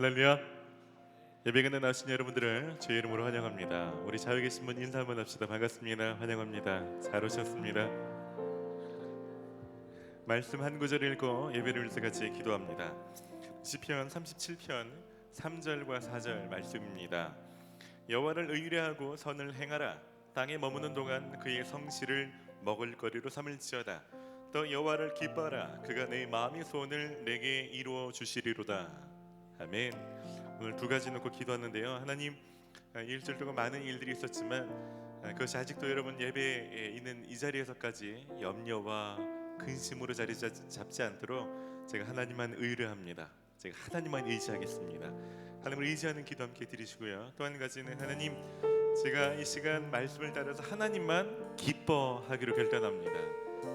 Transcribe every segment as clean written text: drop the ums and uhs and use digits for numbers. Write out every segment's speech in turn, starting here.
할렐루야. 예배관에 나오신 여러분들을 주의 이름으로 환영합니다. 우리 자유 계신 분 인사 한번 합시다. 반갑습니다. 환영합니다. 잘 오셨습니다. 말씀 한 구절 읽고 예배를 위해서 같이 기도합니다. 시편 37편 3절과 4절 말씀입니다. 여호와를 의뢰하고 선을 행하라. 땅에 머무는 동안 그의 성실을 먹을거리로 삼을지어다. 또 여호와를 기뻐하라. 그가 내 마음의 소원을 내게 이루어 주시리로다. 아멘. 오늘 두 가지 놓고 기도하는데요. 하나님, 일주일 동안 많은 일들이 있었지만 그것이 아직도 여러분 예배에 있는 이 자리에서까지 염려와 근심으로 자리 잡지 않도록 제가 하나님만 의뢰합니다. 제가 하나님만 의지하겠습니다. 하나님을 의지하는 기도 함께 드리시고요. 또 한 가지는 하나님, 제가 이 시간 말씀을 따라서 하나님만 기뻐하기로 결단합니다.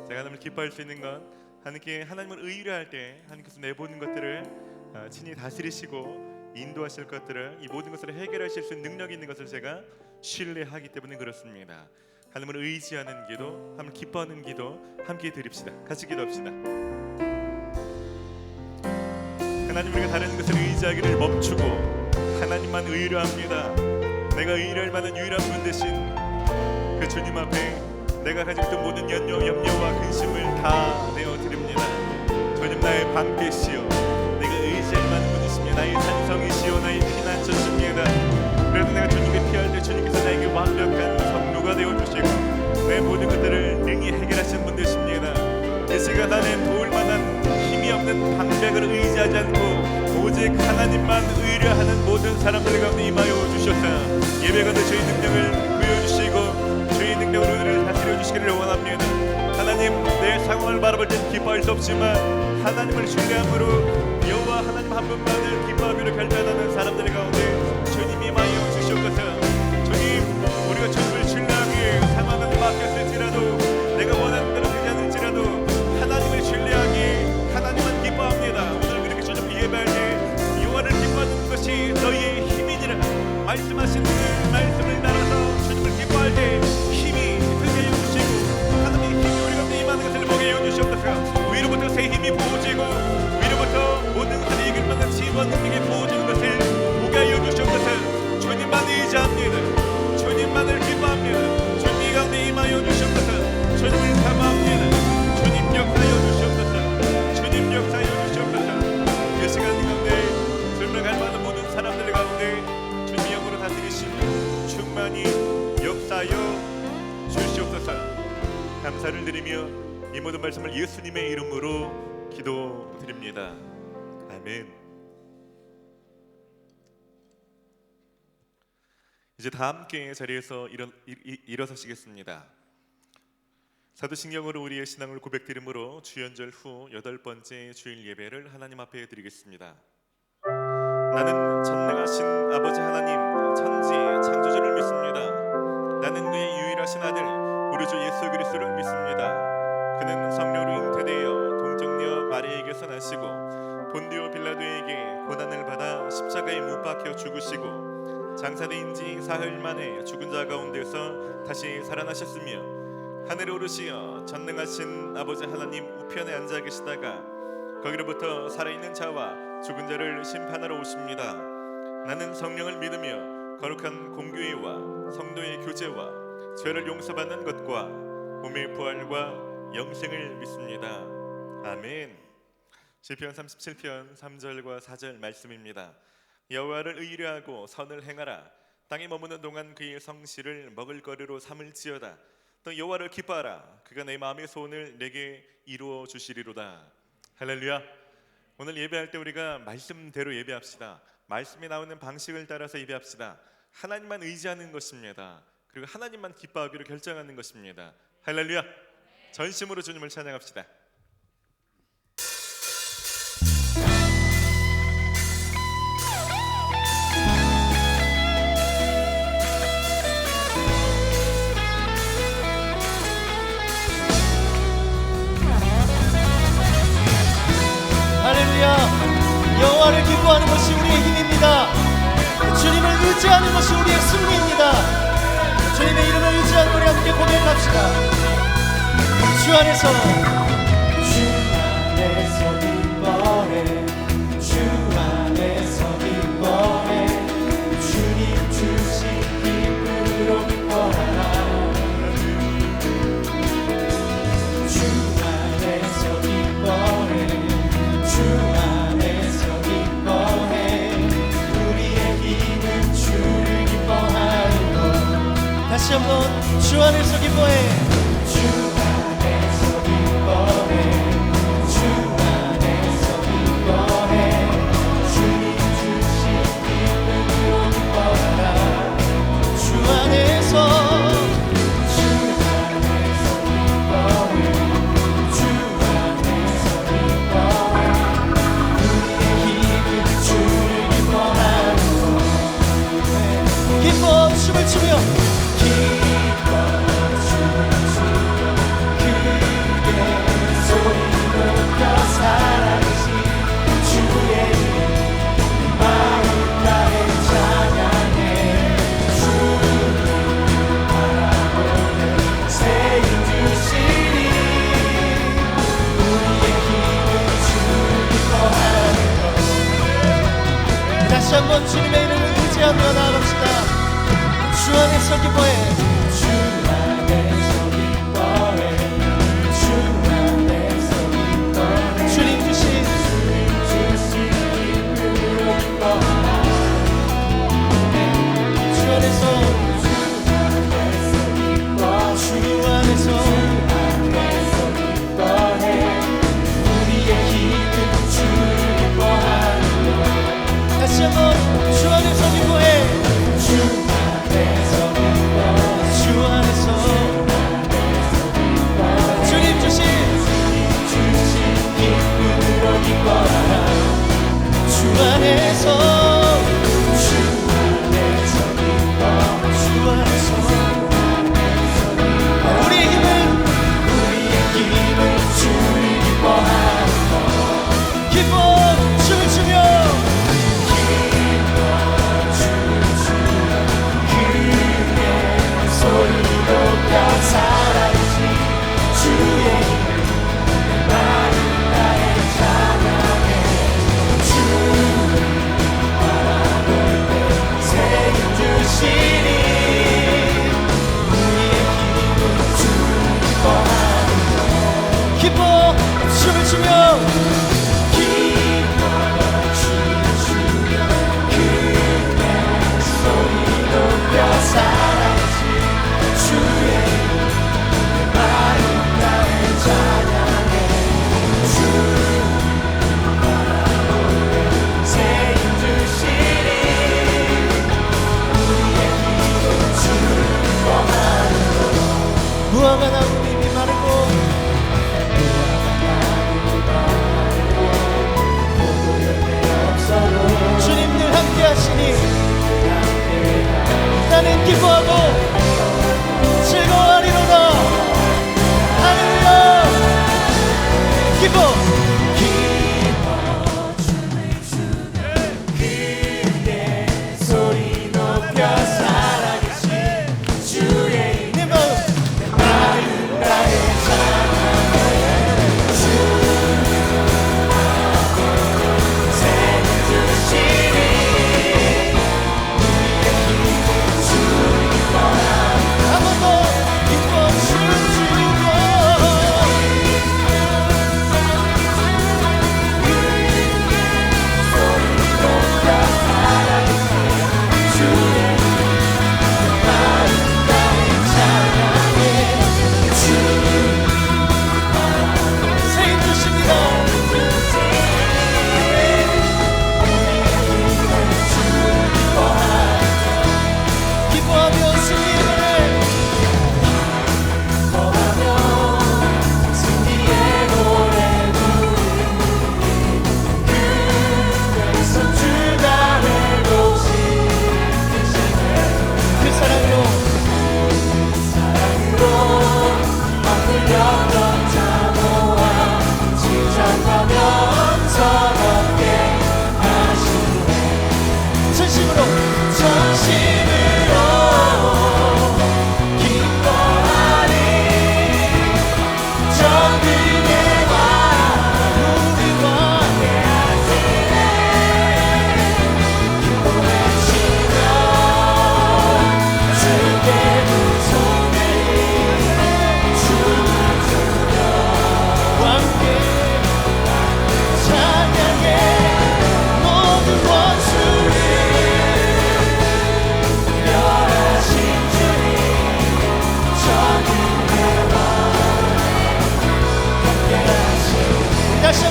제가 하나님을 기뻐할 수 있는 건 하나님께 하나님을 의뢰할 때 하나님께서 내보는 것들을 친히 다스리시고 인도하실 것들을, 이 모든 것을 해결하실 수 있는 능력이 있는 것을 제가 신뢰하기 때문에 그렇습니다. 하나님을 의지하는 기도, 하나님을 기뻐하는 기도 함께 드립시다. 같이 기도합시다. 하나님, 우리가 다른 것을 의지하기를 멈추고 하나님만 의뢰합니다. 내가 의뢰할 만한 유일한 분 되신 그 주님 앞에 내가 가지고 있던 모든 염려와 근심을 다 내어드립니다. 주님, 나의 방패시여, 내가 의지할 만한 분이시며 나의 산성이시여, 나의 피난처십니다. 그래도 내가 주님께 피할 때 주님께서 나에게 완벽한 성로가 되어주시고 내 모든 것들을 능히 해결하시는 분 되십니다. 이 시간 안에 도울 만한 힘이 없는 방백을 의지하지 않고 오직 하나님만 의뢰하는 모든 사람들 가운데 임하여 주셔서 예배가도 주의 능력을 보여주시고 주의 능력으로 우리를 다스려 주시기를 원합니다. 하나님, 내 상황을 바라볼 때 기뻐할 수 없지만 하나님을 신뢰함으로 여호와 하나님 한 분만을 기뻐하기로 결단하는 사람들 가운데 주님이 임하여 주시옵소서. 주님, 우리가 주님을 신뢰하기에 상황은 바뀌었을지라도 내가 원하는 대로 되지 않을지라도 하나님을 신뢰하기에 하나님만 기뻐합니다. 오늘 그렇게 주님을 예배할 때 여호와를 기뻐하는 것이 너희의 힘이니라 말씀하신 그 말씀을 따라서 주님을 기뻐할 때 힘이 크게 해주시고 하나님의 힘이 우리 가운데 임하는 것을 보게 해주시옵소서. 위로부터 새 힘이 부어지고 위로부터 모든 것을 이길 만한 지혜와 능력이 부어지는 것을 보게 하여 주시옵소서. 주님만 의지합니다. 주님만을 기뻐합니다. 주님 가운데 임하여 주시옵소서. 주님을 사모합니다. 주님 역사하여 주시옵소서. 주님 역사하여 주시옵소서. 이 시간 가운데 설명할 만한 모든 사람들 가운데 주님 영으로 다스리시며 충만히 역사하여 주시옵소서. 감사를 드리며 이 모든 말씀을 예수님의 이름으로 기도드립니다. 아멘. 이제 다 함께 자리에서 일어서시겠습니다. 사도신경으로 우리의 신앙을 고백드림으로 주연절 후 8번째 주일 예배를 하나님 앞에 드리겠습니다. 나는 전능하신 아버지 하나님, 천지 창조주를 믿습니다. 나는 그의 유일하신 아들 우리 주 예수 그리스도를 믿습니다. 그는 성령으로 잉태되어 동정녀 마리아에게서 나시고 본디오 빌라도에게 고난을 받아 십자가에 못 박혀 죽으시고 장사된 지 사흘 만에 죽은 자 가운데서 다시 살아나셨으며 하늘에 오르시어 전능하신 아버지 하나님 우편에 앉아 계시다가 거기로부터 살아있는 자와 죽은 자를 심판하러 오십니다. 나는 성령을 믿으며 거룩한 공교회와 성도의 교제와 죄를 용서받는 것과 몸의 부활과 영생을 믿습니다. 아멘. 시편 37편 3절과 4절 말씀입니다. 여호와를 의뢰하고 선을 행하라. 땅에 머무는 동안 그의 성실을 먹을거리로 삼을지어다. 또 여호와를 기뻐하라. 그가 내 마음의 소원을 내게 이루어 주시리로다. 할렐루야. 오늘 예배할 때 우리가 말씀대로 예배합시다. 말씀에 나오는 방식을 따라서 예배합시다. 하나님만 의지하는 것입니다. 그리고 하나님만 기뻐하기로 결정하는 것입니다. 할렐루야. 전심으로 주님을 찬양합시다. 할렐루야. 여호와를 기뻐하는 것이 우리의 힘입니다. 주님을 의지하는 것이 우리의 승리입니다. 주님의 이름을 의지하는 우리 함께 고백합시다. 주 안에서 기뻐해. 주 안에서 기뻐해. 한번 주 안에서 기뻐해. 주 안에서 기뻐해. 주 안에서 기뻐해. 주님 주신 기쁨으로 기뻐하라. 주 안에서 주 안에서 기뻐해. 주 안에서 기뻐해. 우리의 힘은 주를 기뻐하는 것. 기뻐 춤을 추며 기뻐 춤을 추며 크게 소리 높여 살아계신 주의 이름 마음 다해 찬양해. 주를 바라보는 새 힘 주시니 우리의 힘은 주를 기뻐하는 것. 다시 한번 주님의 이름을 의지하며 나아갑시다. 주 안에서 기뻐해. 주 안에서 기뻐해. 주 안에서 기뻐해. 주님 주신 기쁨으로 기뻐하라. 주 안에서 기뻐. 주 안에서 기뻐해. 우리의 힘은 주를 기뻐하는 것. 다시 한번 주 안에서 기뻐해. 주 안에서 기뻐. 주 안에서 주님 주신 기쁨으로 기뻐하라. 주 안에서 주 안에서 기뻐. 주 안에서 우리의 힘은 주를 기뻐하는 것. 기뻐 춤을 추며 소리 높여 살아계신 주의 이름 마음 다해 찬양해. 주를 바라볼 때 새 힘 주시니 우리의 힘은 주를 기뻐하는 것. 기뻐 춤을 추며 기뻐 춤을 추며 크게 소리 높여 살아계신 주의 마음 다해 찬양해. 주를 바라볼 때 새 힘 주시니 우리의 힘은 주를 기뻐하는 것. 무화과 나무잎이 마르고 포도 열매 없어도 주님 늘 함께 하시니 나는 기뻐하고 즐거워하리로다. 할렐루야. 기뻐 춤을 추며 크게 소리 높여 살아계신 주의 내 마음 다해 찬양해. 주를 새 힘 주시니 우리의 힘은 주를 기뻐하라. 한 번 더 기뻐 춤추고 소리 높여 살아계신 주의 이름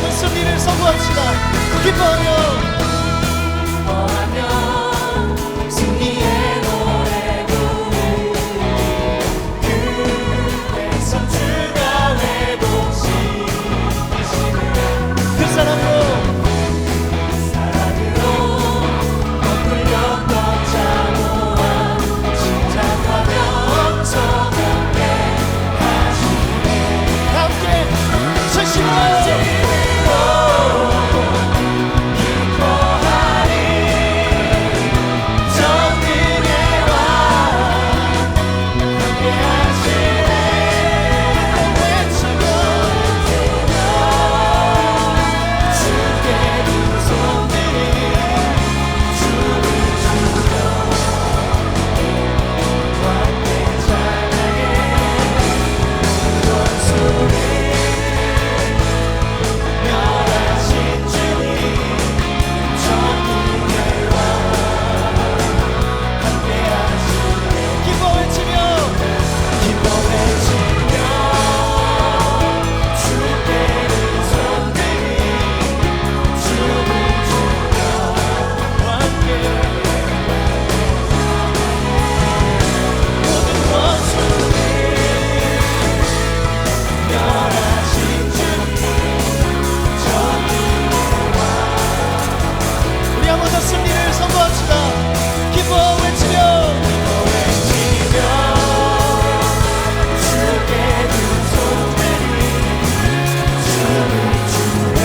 모든 승리를 선포합시다. 기뻐하며 승리의 노래 부르리 그 백성주가 회복시키시네 그 사랑으로 엎을렸던 자모아 침착하며 성함께 하시네 함께 전심으로 기뻐하리 전능의 왕 함께 하시네 외치며 주께 두 손들이 춤을 추며 함께 찬양해 원수를 멸하신 주님 전능의 왕 함께 하시네 기뻐 외치며 기뻐 외치며 주께 두 손들이 춤을 추며 함께 모든 원수를 멸하신 주님 전능의 우리 한 번 더 승리를 선포합시다. 기뻐 외치며 외치며 주께 두 손들이 춤을 추며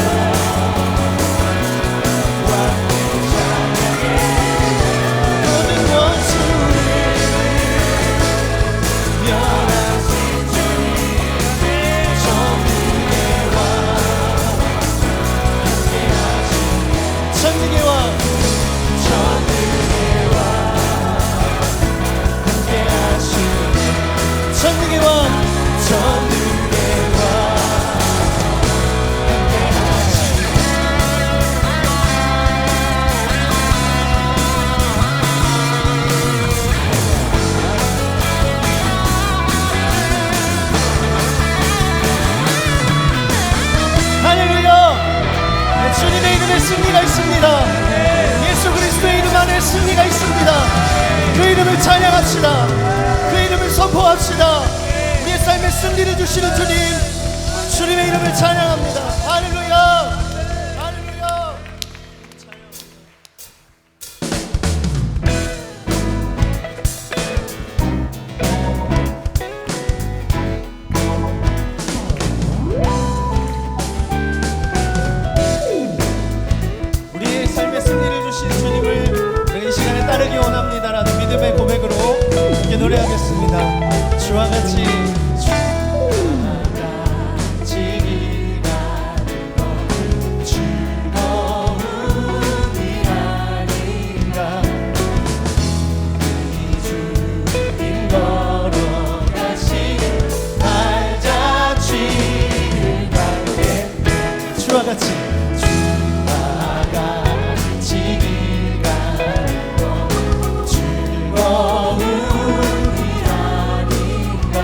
함께 찬양해 모든 원수를 멸하신 주님 전능의 왕 함께 하시네 전능의 왕 전능의 왕 함께 하시네 전능의 왕 전능의 왕 함께 하시네 할렐루야. 주님의 이름에 승리가 있습니다. 예수 그리스도의 이름 안에 승리가 있습니다. 그 이름을 찬양합시다. 그 이름을 선포합시다. 우리의 삶에 승리를 주시는 주님, 주님의 이름을 찬양합니다. 할렐루야. 할렐루야. 우리의 삶에 승리를 주신 주님을 우리 이 시간에 따르기 원합니다라는 믿음의 고백으로 함께 노래하겠습니다. 주와 같이 길 가는 것 즐거움이 아닌가 이 주님 걸어가신 발자취를 밟게 주와 같이 주와 같이 길 가는 것 즐거움이 아닌가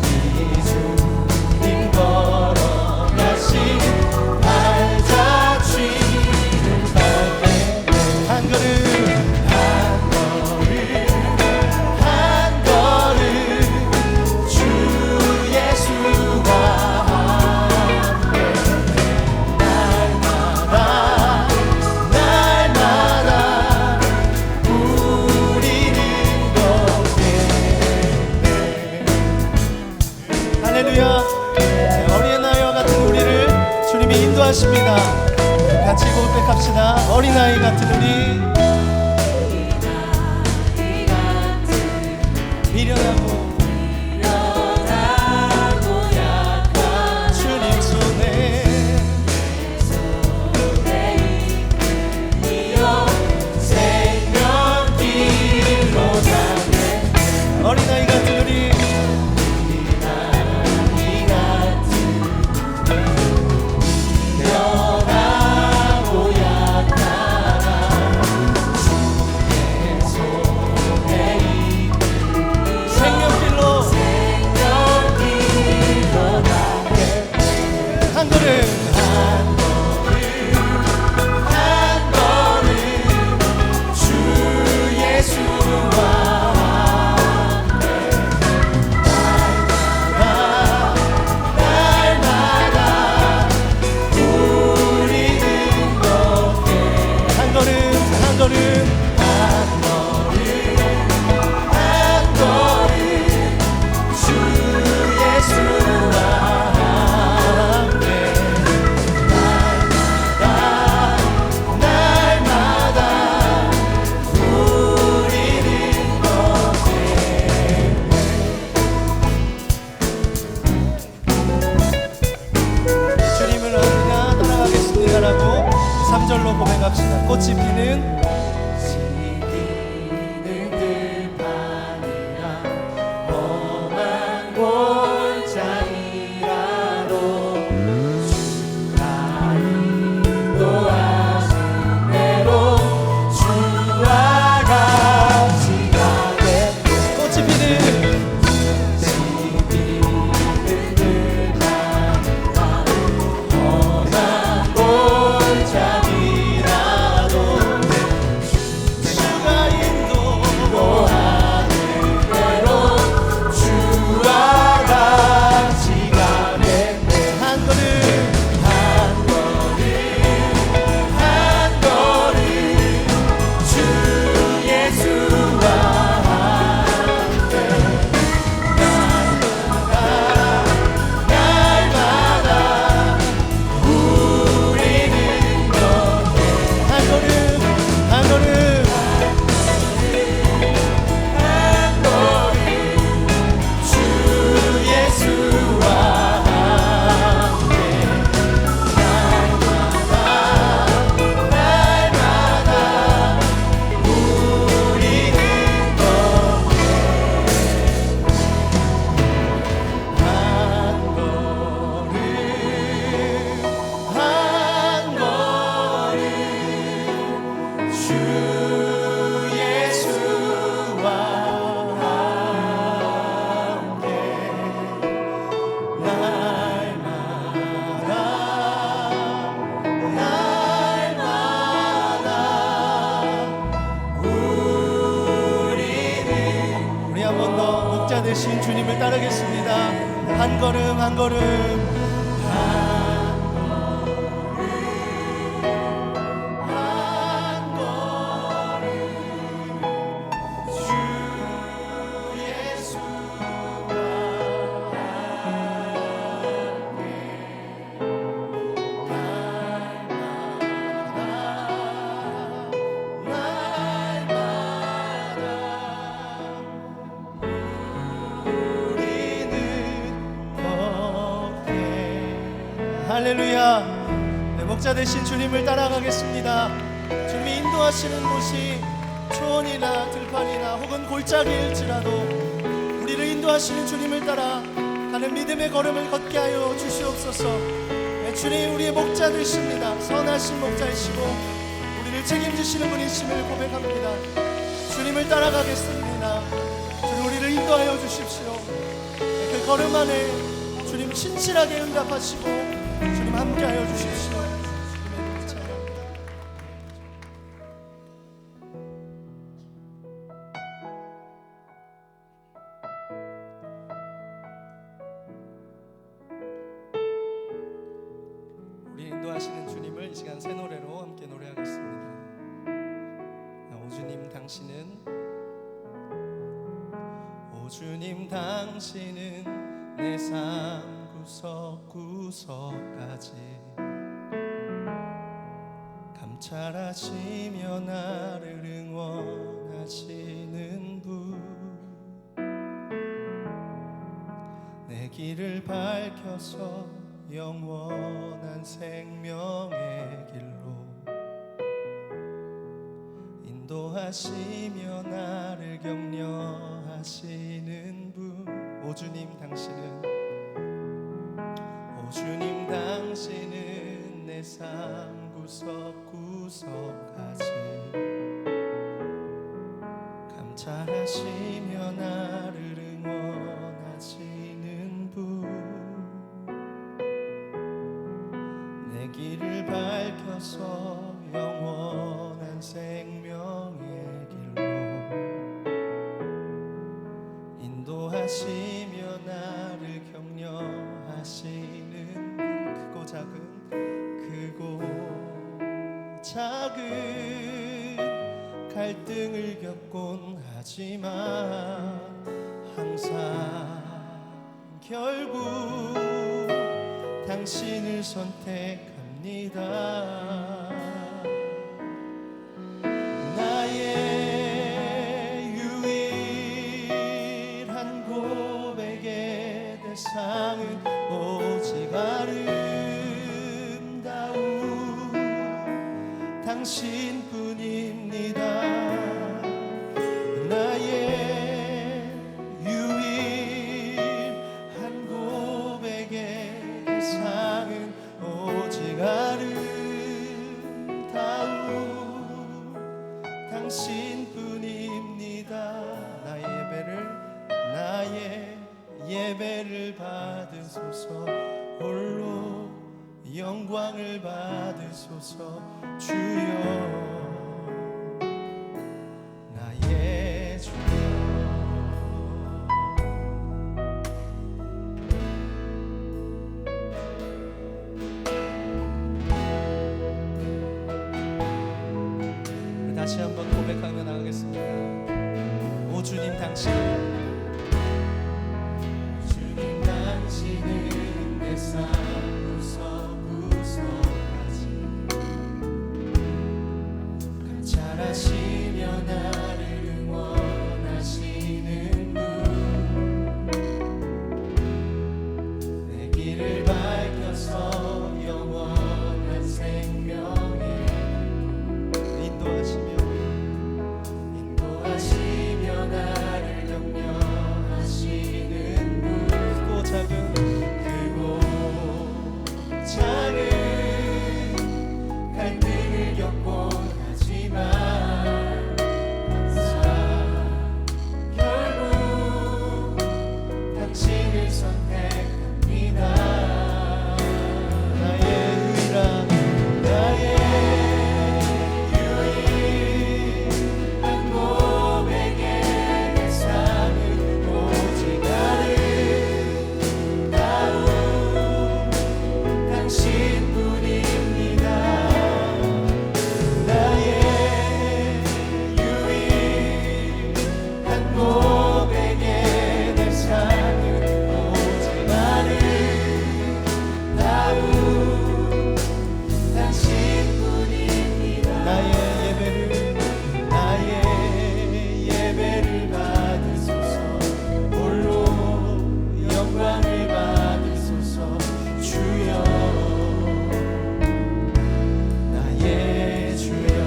이 주님 걸어가신 발자취를 밟게 한 걸음 한 걸음 주 예수와 함께 날마다 우리는 걷게 할렐루야. 어린아이와 같은 우리를 주님이 인도하십니다. 같이 고백합시다. 어린아이 같은 우리, 미련하고 약한 주님 손에 이어 생명길로 가네 어린아이 같은 우리, 이 같은 변하고 약하나 주의 손에 이끌 한 걸음 주 예수와 날마다 우리는 걷게 한 걸음 한 걸음 주 예수와 함께 날마다 우리는 걷게 주님을 언제나 따라가겠습니다라고 3절로 고백합시다. 꽃이 피는 들판이라 험한 골짜기라도 주가 인도하신 대로 주와 같이 가겠네. 꽃이 피는 험한 골짜기라도 주가 인도하는 대로 주와 같이 가겠네. 한 걸음 한 걸음 주 예수와 함께 날마다 우리는 걷게 한 걸음 한 걸음 주 예수와 함께 날마다 우리는 걷게 한 걸음 주 예수와 함께 날마다 우리는 우리 한 번 더 목자 되신 주님을 따르겠습니다. 한 걸음 한 걸음 한 걸음 주 예수와 함께 할렐루야. 네, 목자 되신 주님을 따라가겠습니다. 주님이 인도하시는 곳이 초원이나 들판이나 혹은 골짜기일지라도 우리를 인도하시는 주님을 따라 가는 믿음의 걸음을 걷게 하여 주시옵소서. 네, 주님 우리의 목자 되십니다. 선하신 목자이시고 우리를 책임지시는 분이심을 고백합니다. 주님을 따라가겠습니다. 주님 우리를 인도하여 주십시오. 네, 그 걸음 안에 주님 신실하게 응답하시고 주님 함께하여 주십시오. 주님의 찬양. 우리 인도하시는 주님을 이 시간 새 노래로 함께 노래하겠습니다. 오 주님 당신은 오 주님 당신은 내 삶 구석구석까지 감찰하시며 나를 응원하시는 분 내 길을 밝혀서 영원한 생명의 길로 인도하시며 나를 격려하시는 분 오 주님 당신은 오 주님 당신은 내 삶 구석구석까지 감찰하시며 나를 응원하시는 분 내 길을 밝혀서 영원한 생명의 길로 인도하시며 나를 격려하시는 크고 작은 갈등을 겪곤 하지만 항상 결국 당신을 선택합니다. 나의 유일한 고백의 대상은 오직 아름다운 당신뿐입니다. 나의 유일한 고백의 대상은 오직 아름다운 당신뿐입니다. 나의 예배를 받으소서. 홀로 영광을 받으소서. 주여 나의 주여. 다시 한번 고백하며 나가겠습니다. 오 주님 당신은 내 삶 구석구석까지 감찰하시며 나를 응원하시는 분, 내 길을 밝혀서 영원한 생명에 인도하시며 나를 격려하시는 분, 크고 작은 갈등을 겪곤 하지만 결국 당신을 선택합니다. 나의 유일한 고백의 대상은 오직 아름다운 당신뿐입니다. 나의 유일한 고백의 대상은 오직 아름다운 당신뿐입니다. 나의 예배를 받으소서. 홀로 영광을 받으소서. 주여 나의 주여.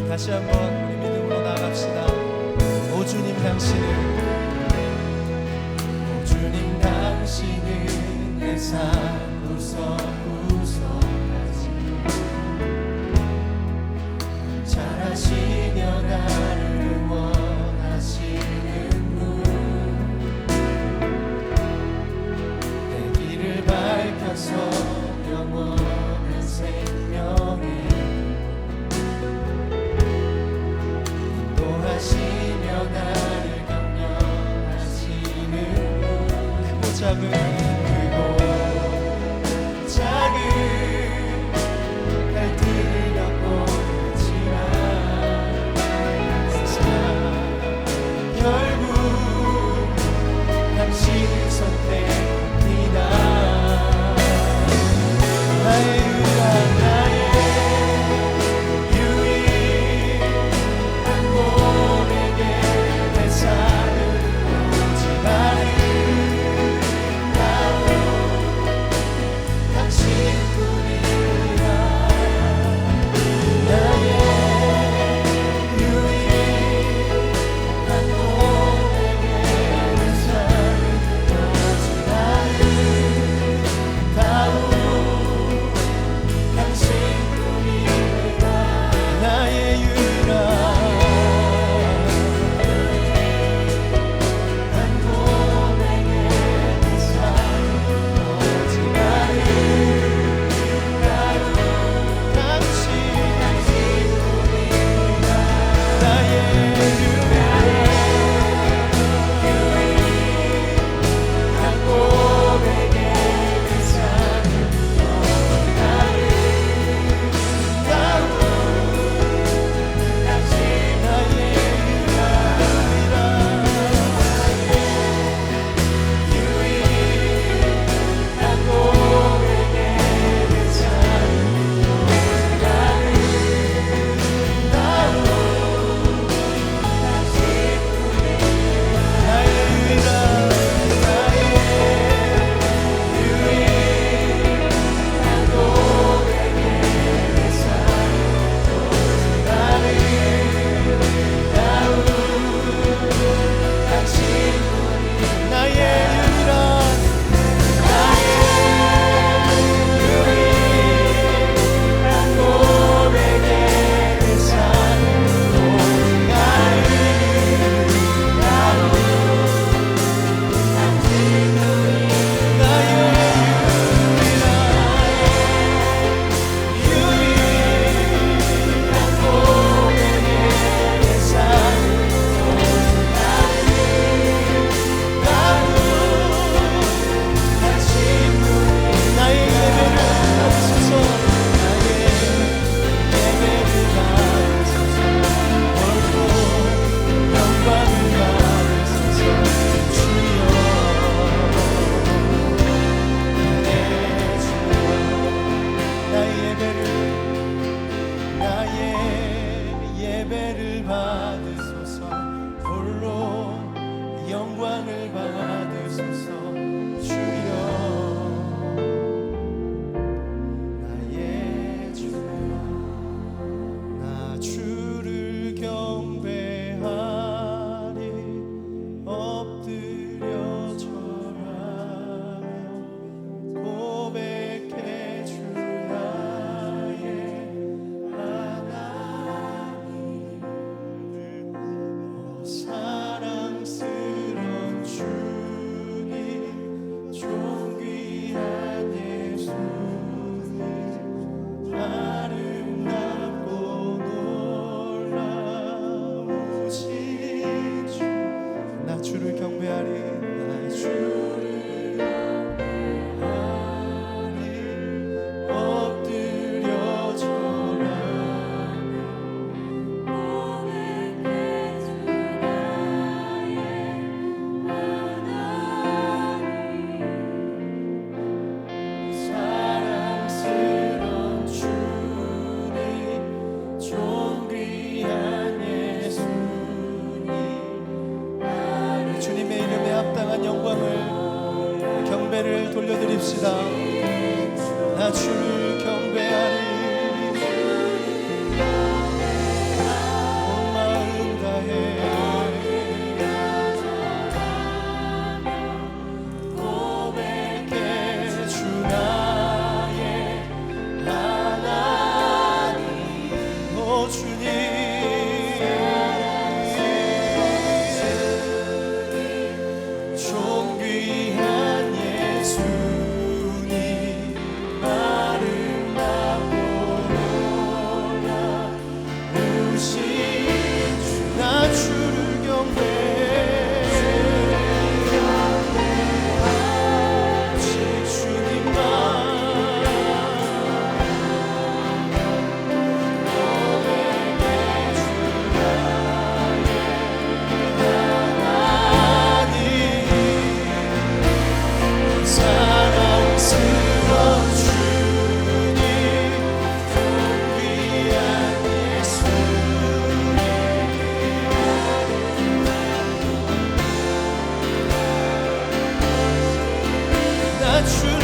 다시 한번 우리 믿음으로 나갑시다. 오 주님 당신은 내 삶 구석구석까지 잘하시며 나를 응원하시는 분, 내 길을 밝혀서 영원한 생명에 인도하시며 나를 격려하시는 분, 크고 작은 갈등을 겪고 있지만 결국 당신을 선택합니다. 고백합니다. 나 주를 경배하리 온 마음 다해 고백해 주 나의 하나님 오 주님 존귀한 예수님 아름답고 놀라우신 주 나 주를 경배하리 주님만 사랑스러운 주님 존귀한 예수님 나 주를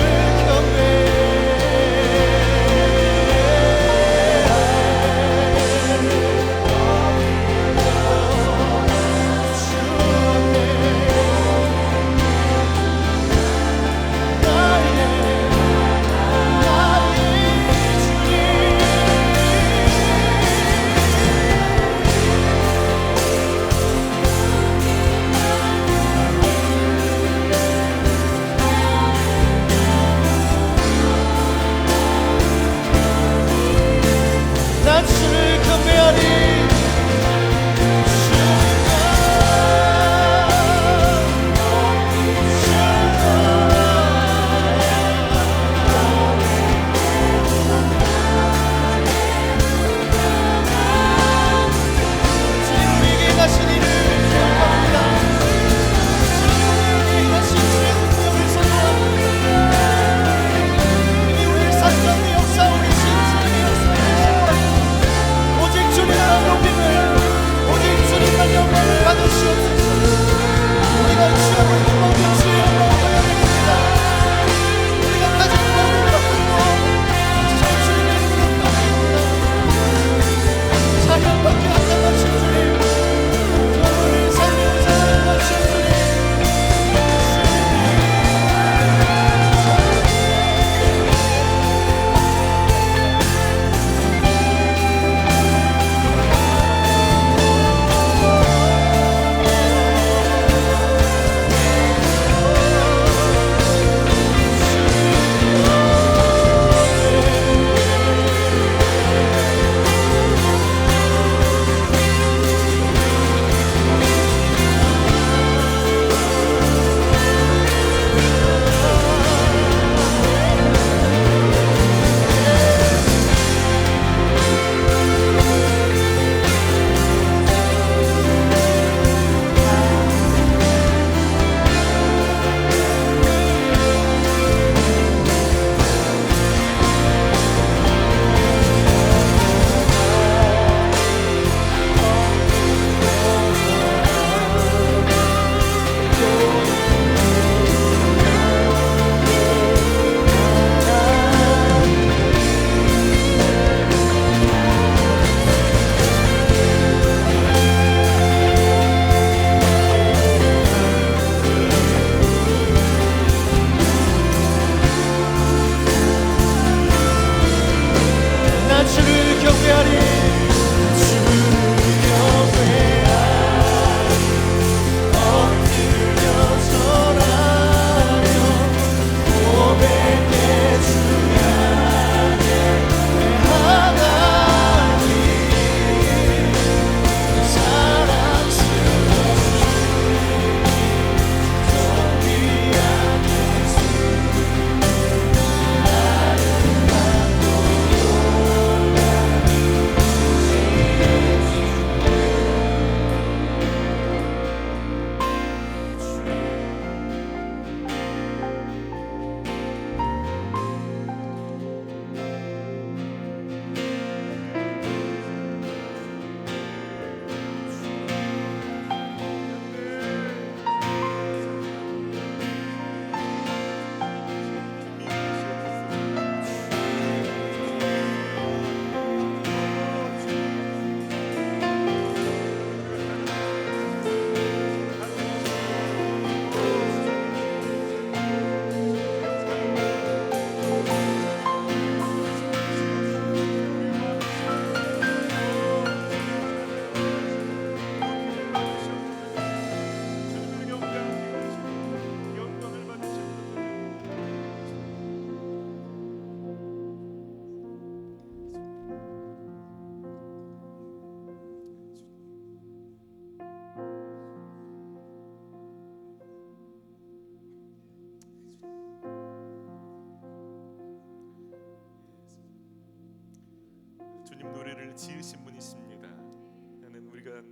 지으신 분이십니다. 나는 우리가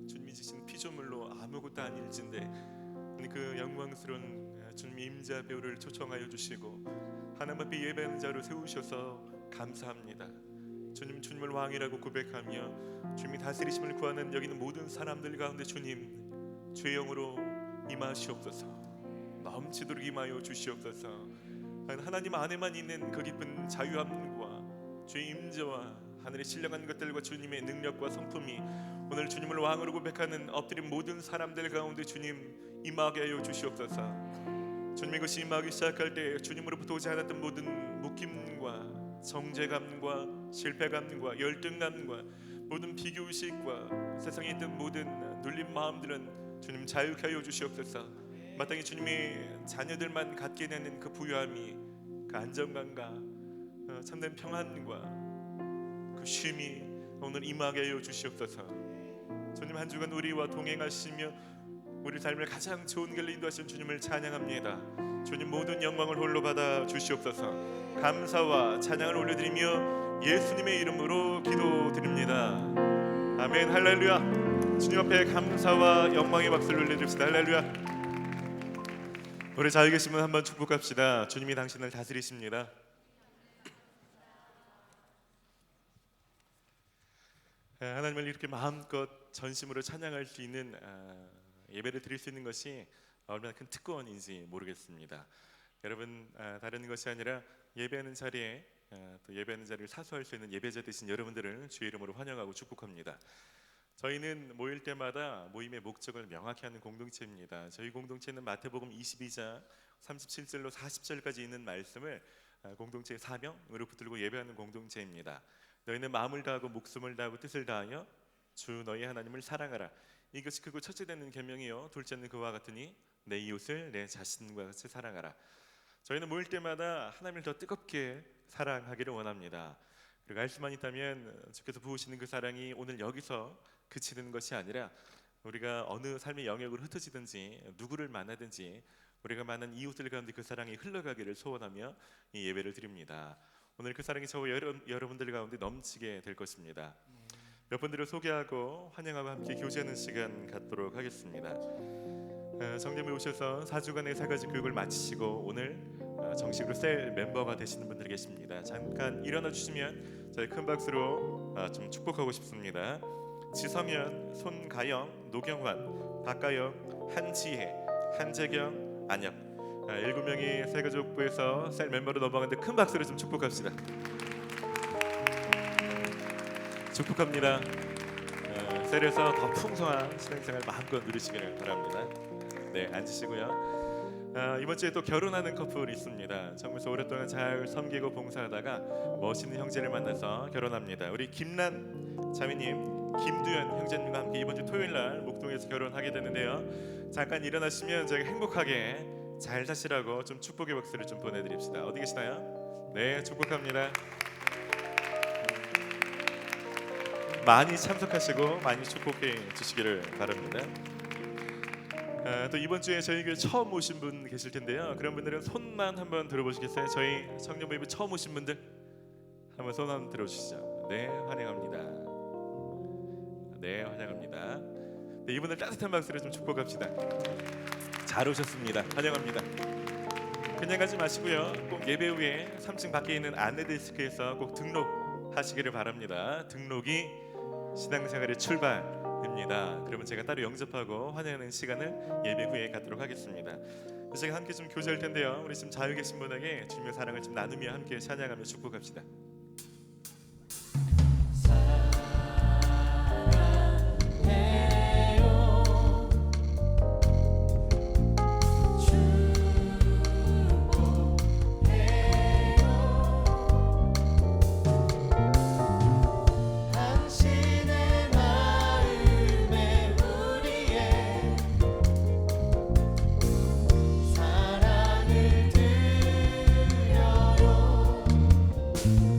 주님이 지신 피조물로 아무것도 아닐진데 그 영광스러운 주님의 임자 배우를 초청하여 주시고 하나님 앞에 예배하는 자로 세우셔서 감사합니다. 주님을 왕이라고 고백하며 주님이 다스리심을 구하는 여기 있는 모든 사람들 가운데 주님 주의 영으로 임하시옵소서. 넘치도록 임하여 주시옵소서. 하나님 안에만 있는 그 깊은 자유함과 주의 임재와 하늘의 신령한 것들과 주님의 능력과 성품이 오늘 주님을 왕으로 고백하는 엎드린 모든 사람들 가운데 주님 임하게 하여 주시옵소서. 주님의 것이 임하기 시작할 때 주님으로부터 오지 않았던 모든 묶임과 정죄감과 실패감과 열등감과 모든 비교의식과 세상에 있던 모든 눌린 마음들은 주님 자유케 하여 주시옵소서. 마땅히 주님의 자녀들만 갖게 되는 그 부유함이, 그 안정감과 참된 평안과 그 쉼이 오늘 임하게 하여 주시옵소서. 주님 한 주간 우리와 동행하시며 우리 삶을 가장 좋은 길로 인도하신 주님을 찬양합니다. 주님 모든 영광을 홀로 받아 주시옵소서. 감사와 찬양을 올려드리며 예수님의 이름으로 기도드립니다. 아멘. 할렐루야. 주님 앞에 감사와 영광의 박수를 올려드립시다. 할렐루야. 우리 자유 계신 분 한번 축복합시다. 주님이 당신을 다스리십니다. 하나님을 이렇게 마음껏 전심으로 찬양할 수 있는 예배를 드릴 수 있는 것이 얼마나 큰 특권인지 모르겠습니다. 여러분, 다른 것이 아니라 예배하는 자리에 또 예배하는 자리를 사수할 수 있는 예배자 되신 여러분들을 주의 이름으로 환영하고 축복합니다. 저희는 모일 때마다 모임의 목적을 명확히 하는 공동체입니다. 저희 공동체는 마태복음 22장 37절로 40절까지 있는 말씀을 공동체의 사명으로 붙들고 예배하는 공동체입니다. 너희는 마음을 다하고 목숨을 다하고 뜻을 다하여 주 너희 하나님을 사랑하라. 이것이 크고 첫째 되는 계명이요 둘째는 그와 같으니 내 이웃을 내 자신과 같이 사랑하라. 저희는 모일 때마다 하나님을 더 뜨겁게 사랑하기를 원합니다. 그리고 알 수만 있다면 주께서 부으시는 그 사랑이 오늘 여기서 그치는 것이 아니라 우리가 어느 삶의 영역으로 흩어지든지 누구를 만나든지 우리가 많은 이웃들 가운데 그 사랑이 흘러가기를 소원하며 이 예배를 드립니다. 오늘 그 사랑이 저와 여러분들 가운데 넘치게 될 것입니다. 몇 분들을 소개하고 환영하고 함께 교제하는 시간 갖도록 하겠습니다. 성령님이 오셔서 4주간의 4가지 교육을 마치시고 오늘 정식으로 셀 멤버가 되시는 분들이 계십니다. 잠깐 일어나 주시면 저희 큰 박수로 좀 축복하고 싶습니다. 지성현, 손가영, 노경환, 박가영, 한지혜, 한재경, 안혁 7명이 새가족부에서 셀 멤버로 넘어가는데 큰 박수로 좀 축복합시다. 축복합니다. 셀에서 더 풍성한 신앙생활 마음껏 누리시기를 바랍니다. 네, 앉으시고요. 이번 주에 또 결혼하는 커플이 있습니다. 정말서 오랫동안 잘 섬기고 봉사하다가 멋있는 형제를 만나서 결혼합니다. 우리 김란 자매님, 김두현 형제님과 함께 이번 주 토요일 날 목동에서 결혼하게 되는데요. 잠깐 일어나시면 저희가 행복하게 잘 사시라고 좀 축복의 박수를 좀 보내드립시다. 어디 계시나요? 네, 축복합니다. 많이 참석하시고 많이 축복해 주시기를 바랍니다. 또 이번 주에 저희 교회 처음 오신 분 계실 텐데요. 그런 분들은 손만 한번 들어보시겠어요? 저희 청년 모임에 처음 오신 분들 한번 손 한번 들어주시죠. 네, 환영합니다. 네, 환영합니다. 네, 이분들 따뜻한 박수로 좀 축복합시다. 잘 오셨습니다. 환영합니다. 그냥 가지 마시고요. 꼭 예배 후에 3층 밖에 있는 안내 데스크에서 꼭 등록하시기를 바랍니다. 등록이 신앙생활의 출발입니다. 그러면 제가 따로 영접하고 환영하는 시간을 예배 후에 갖도록 하겠습니다. 제가 함께 좀 교제할 텐데요. 우리 지금 자유 계신 분에게 주님의 사랑을 좀 나누며 함께 찬양하며 축복합시다.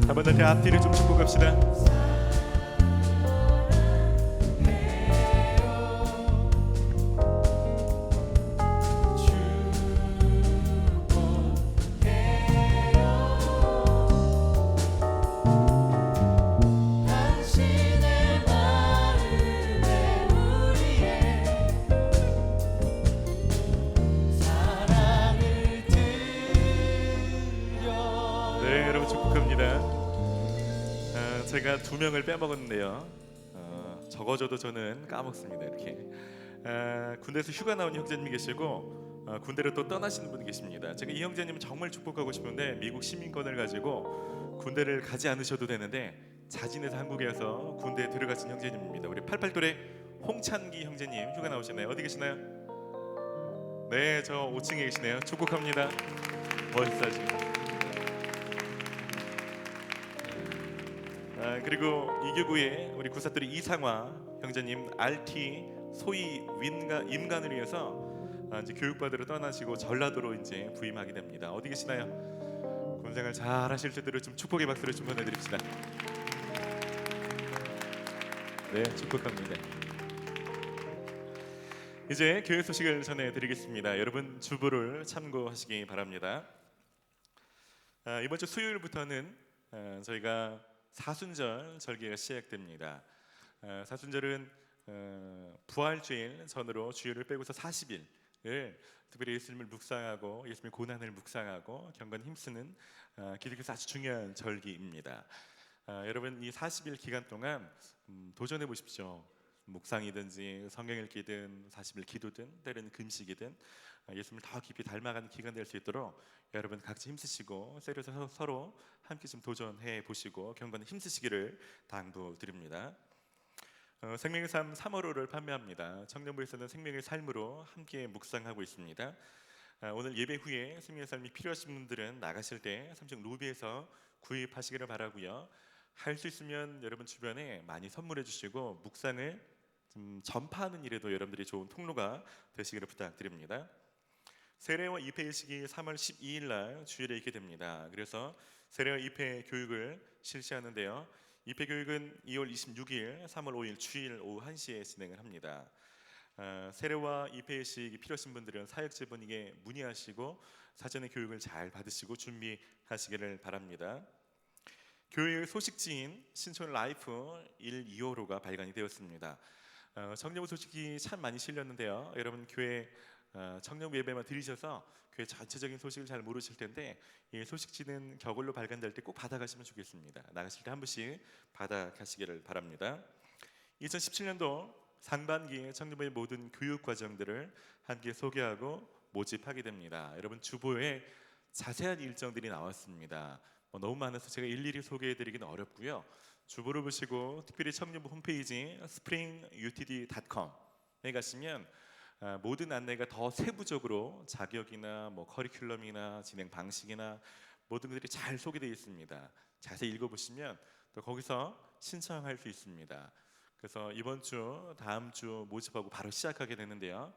한번 더 앞뒤를 좀 축복합시다. 네, 여러분 축복합니다. 제가 2명을 빼먹었는데요. 적어줘도 저는 까먹습니다. 이렇게 군대에서 휴가 나온 형제님이 계시고 군대로 또 떠나시는 분이 계십니다. 제가 이 형제님은 정말 축복하고 싶은데 미국 시민권을 가지고 군대를 가지 않으셔도 되는데 자진해서 한국에 와서 군대에 들어가신 형제님입니다. 우리 88돌의 홍찬기 형제님 휴가 나오셨나요? 어디 계시나요? 네, 저 5층에 계시네요. 축복합니다. 멋있으십니다. 그리고 이교구의 우리 구사돌이 이상화 형제님 RT 소위 임간을 위해서 이제 교육받으러 떠나시고 전라도로 이제 부임하게 됩니다. 어디 계시나요? 군생활 잘 하실 때대로 좀 축복의 박수를 좀 보내드립시다. 네, 축복합니다. 이제 교회 소식을 전해드리겠습니다. 여러분 주보를 참고하시기 바랍니다. 이번 주 수요일부터는 저희가 사순절 절기가 시작됩니다. 사순절은 부활주일 전으로 주일을 빼고서 40일을 특별히 예수님을 묵상하고 예수님의 고난을 묵상하고 경건 힘쓰는 기독교에서 아주 중요한 절기입니다. 여러분 이 40일 기간 동안 도전해 보십시오. 묵상이든지 성경 읽기든 40일 기도든 때로는 금식이든 예수님을 더 깊이 닮아가는 기간 될 수 있도록 여러분 각자 힘쓰시고 세려서 서로 함께 좀 도전해 보시고 경건에 힘쓰시기를 당부드립니다. 생명의 삶 3월호를 판매합니다. 청년부에서는 생명의 삶으로 함께 묵상하고 있습니다. 오늘 예배 후에 생명의 삶이 필요하신 분들은 나가실 때 3층 로비에서 구입하시기를 바라고요. 할 수 있으면 여러분 주변에 많이 선물해 주시고 묵상을 좀 전파하는 일에도 여러분들이 좋은 통로가 되시기를 부탁드립니다. 세례와 입회의식이 3월 12일 날 주일에 있게 됩니다. 그래서 세례와 입회 교육을 실시하는데요. 입회 교육은 2월 26일, 3월 5일 주일 오후 1시에 진행을 합니다. 세례와 입회의식이 필요하신 분들은 사역자분에게 문의하시고 사전에 교육을 잘 받으시고 준비하시기를 바랍니다. 교회의 소식지인 신촌 라이프 1, 2호로가 발간이 되었습니다. 청년부 소식이 참 많이 실렸는데요. 여러분 교회 청년부 예배만 들으셔서 교회 전체적인 소식을 잘 모르실 텐데 이 소식지는 격월로 발간될 때 꼭 받아가시면 좋겠습니다. 나가실 때 한 번씩 받아가시기를 바랍니다. 2017년도 상반기에 청년부의 모든 교육 과정들을 함께 소개하고 모집하게 됩니다. 여러분 주보에 자세한 일정들이 나왔습니다. 너무 많아서 제가 일일이 소개해드리기는 어렵고요. 주보를 보시고 특별히 청년부 홈페이지 springutd.com에 가시면 모든 안내가 더 세부적으로 자격이나 커리큘럼이나 진행 방식이나 모든 것들이 잘 소개되어 있습니다. 자세히 읽어보시면 또 거기서 신청할 수 있습니다. 그래서 이번 주, 다음 주 모집하고 바로 시작하게 되는데요.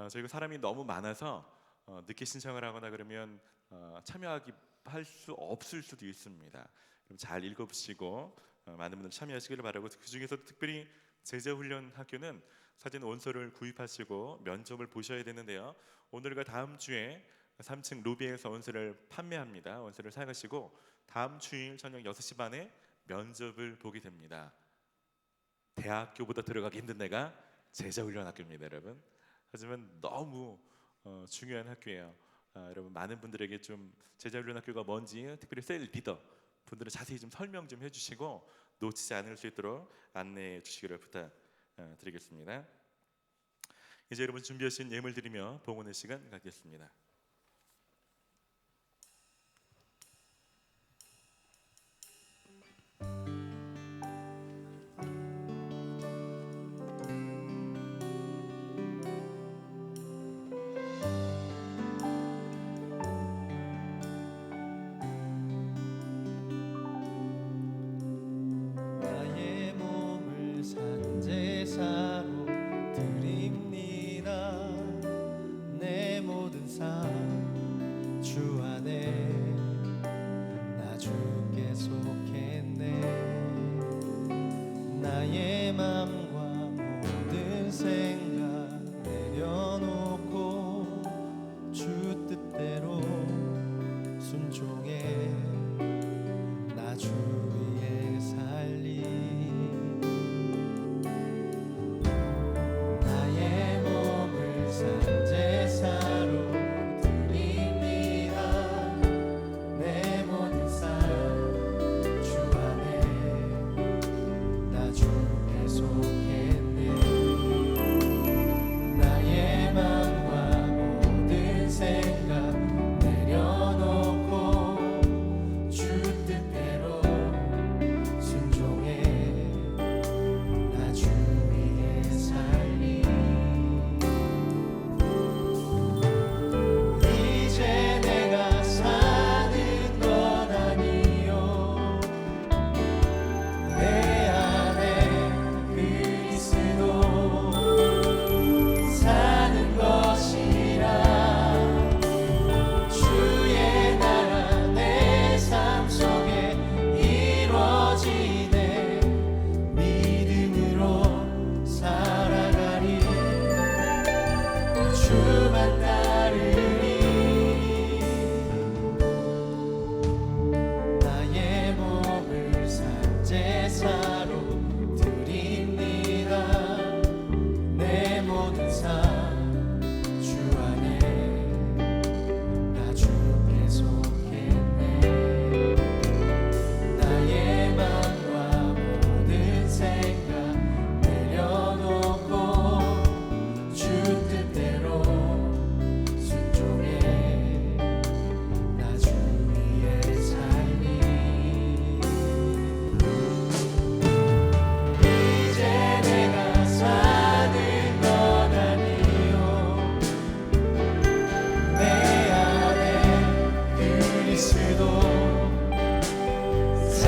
저희가 사람이 너무 많아서 늦게 신청을 하거나 그러면 참여하기 할 수 없을 수도 있습니다. 그럼 잘 읽어보시고 많은 분들 참여하시기를 바라고 그 중에서도 특별히 제자훈련 학교는 사전 원서를 구입하시고 면접을 보셔야 되는데요. 오늘과 다음 주에 3층 로비에서 원서를 판매합니다. 원서를 사가시고 다음 주일 저녁 6시 반에 면접을 보게 됩니다. 대학교보다 들어가기 힘든 데가 제자훈련 학교입니다, 여러분. 하지만 너무 중요한 학교예요. 여러분 많은 분들에게 좀 제자훈련 학교가 뭔지 특별히 셀 리더 분들은 자세히 좀 설명 좀 해주시고 놓치지 않을 수 있도록 안내해 주시기를 부탁드리겠습니다. 이제 여러분 준비하신 예물 드리며 봉헌의 시간 갖겠습니다. 나의 몸을 산제사로 드립니다. 내 모든 삶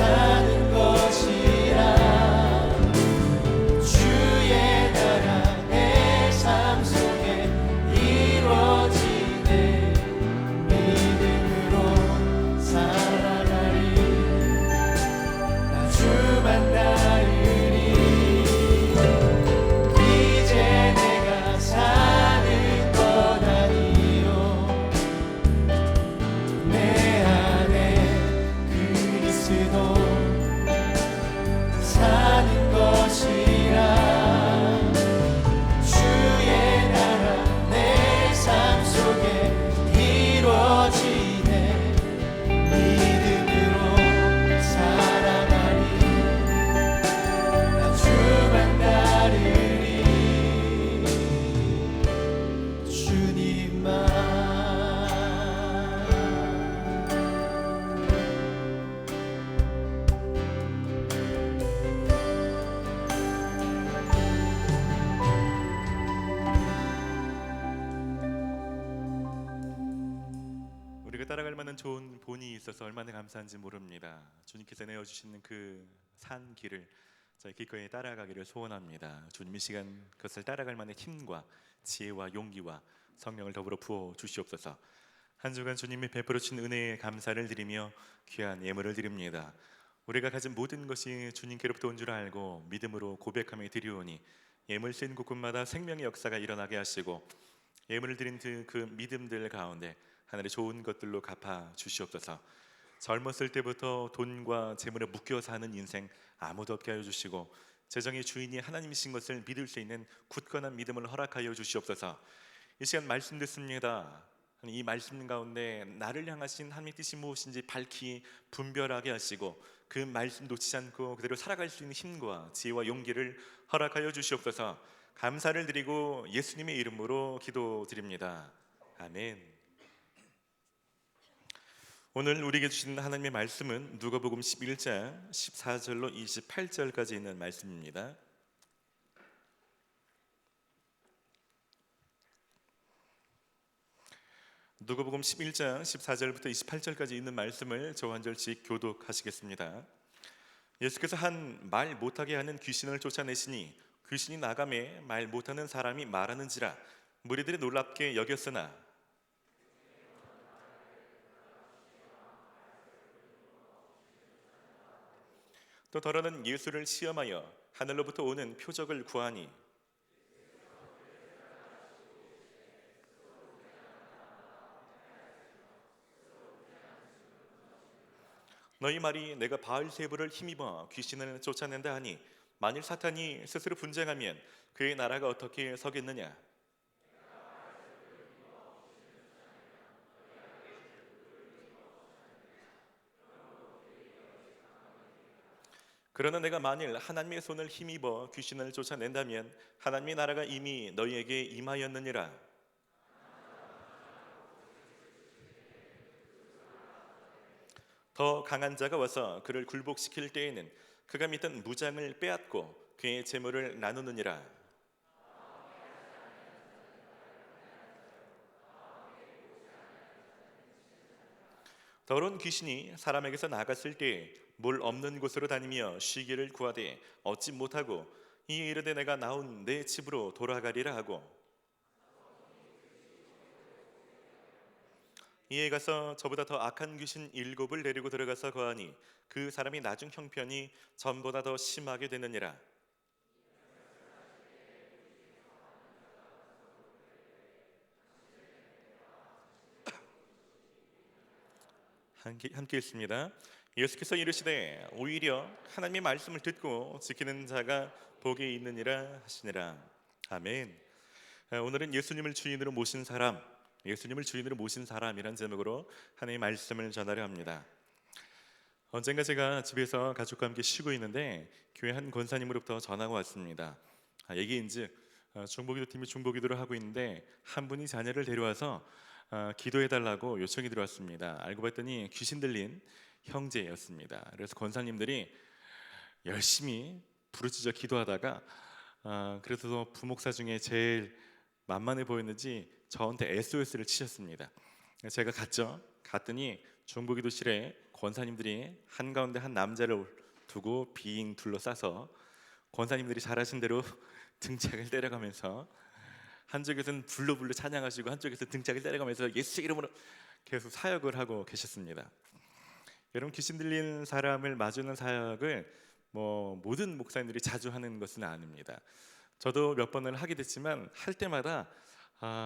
사는 것이라 주의 나라 내 삶 속에 이루어지네 믿음으로 살아가리 나 주만 따르리 이제 내가 사는 것 아니요 내 안에 그리스도 사는 것이라 주의 나라 내 삶 속에 이루어지네 믿음으로 살아가리 나 주만 따르리 주님만 우리가 따라갈 만한 좋은 본이 있어서 얼마나 감사한지 모릅니다. 주님께서 내어주시는 그 산 길을 저희 기꺼이 따라가기를 소원합니다. 주님 이 시간 그것을 따라갈 만한 힘과 지혜와 용기와 성령을 더불어 부어 주시옵소서. 한 주간 주님이 베풀어 주신 은혜에 감사를 드리며 귀한 예물을 드립니다. 우리가 가진 모든 것이 주님께로부터 온 줄 알고 믿음으로 고백하며 드리오니 예물 쓰인 곳곳마다 생명의 역사가 일어나게 하시고 예물을 드린 그 믿음들 가운데 하늘의 좋은 것들로 갚아 주시옵소서. 젊었을 때부터 돈과 재물에 묶여 사는 인생 아무도 없게 하여 주시고 재정의 주인이 하나님이신 것을 믿을 수 있는 굳건한 믿음을 허락하여 주시옵소서. 이 시간 말씀 듣습니다. 이 말씀 가운데 나를 향하신 하나님의 뜻이 무엇인지 밝히 분별하게 하시고 그 말씀 놓치지 않고 그대로 살아갈 수 있는 힘과 지혜와 용기를 허락하여 주시옵소서. 감사를 드리고 예수님의 이름으로 기도드립니다. 아멘. 오늘 우리에게 주신 하나님의 말씀은 누가복음 11장 14절로 28절까지 있는 말씀입니다. 누가복음 11장 14절부터 28절까지 있는 말씀을 저와 한 절씩 교독하시겠습니다. 예수께서 한 말 못하게 하는 귀신을 쫓아내시니 귀신이 나가매 말 못하는 사람이 말하는지라 무리들이 놀랍게 여겼으나 또 더러는 예수를 시험하여 하늘로부터 오는 표적을 구하니 너희 말이 내가 바알세불을 힘입어 귀신을 쫓아낸다 하니 만일 사탄이 스스로 분쟁하면 그의 나라가 어떻게 서겠느냐. 그러나 내가 만일 하나님의 손을 힘입어 귀신을 쫓아낸다면 하나님의 나라가 이미 너희에게 임하였느니라. 더 강한 자가 와서 그를 굴복시킬 때에는 그가 믿던 무장을 빼앗고 그의 재물을 나누느니라. 더러운 귀신이 사람에게서 나갔을 때 물 없는 곳으로 다니며 쉬기를 구하되 얻지 못하고 이에 이르되 내가 나온 내 집으로 돌아가리라 하고 이에 가서 저보다 더 악한 귀신 7을 데리고 들어가서 거하니 그 사람이 나중 형편이 전보다 더 심하게 되느니라. 함께 읽습니다. 예수께서 이르시되 오히려 하나님의 말씀을 듣고 지키는 자가 복이 있느니라 하시니라. 아멘. 오늘은 예수님을 주인으로 모신 사람이란 제목으로 하나님의 말씀을 전하려 합니다. 언젠가 제가 집에서 가족과 함께 쉬고 있는데 교회 한 권사님으로부터 전화가 왔습니다. 얘기인즉 중보기도팀이 중보기도를 하고 있는데 한 분이 자녀를 데려와서 기도해달라고 요청이 들어왔습니다. 알고 봤더니 귀신 들린 형제였습니다. 그래서 권사님들이 열심히 부르짖어 기도하다가 그래서 부목사 중에 제일 만만해 보였는지 저한테 SOS를 치셨습니다. 제가 갔더니 중부기도실에 권사님들이 한가운데 한 남자를 두고 빙 둘러싸서 권사님들이 잘하신 대로 등짝을 때려가면서 한쪽에서는 불로 찬양하시고 한쪽에서 등짝을 때려가면서 예수 이름으로 계속 사역을 하고 계셨습니다. 여러분, 귀신 들린 사람을 마주하는 사역을 모든 목사님들이 자주 하는 것은 아닙니다. 저도 몇 번을 하게 됐지만 할 때마다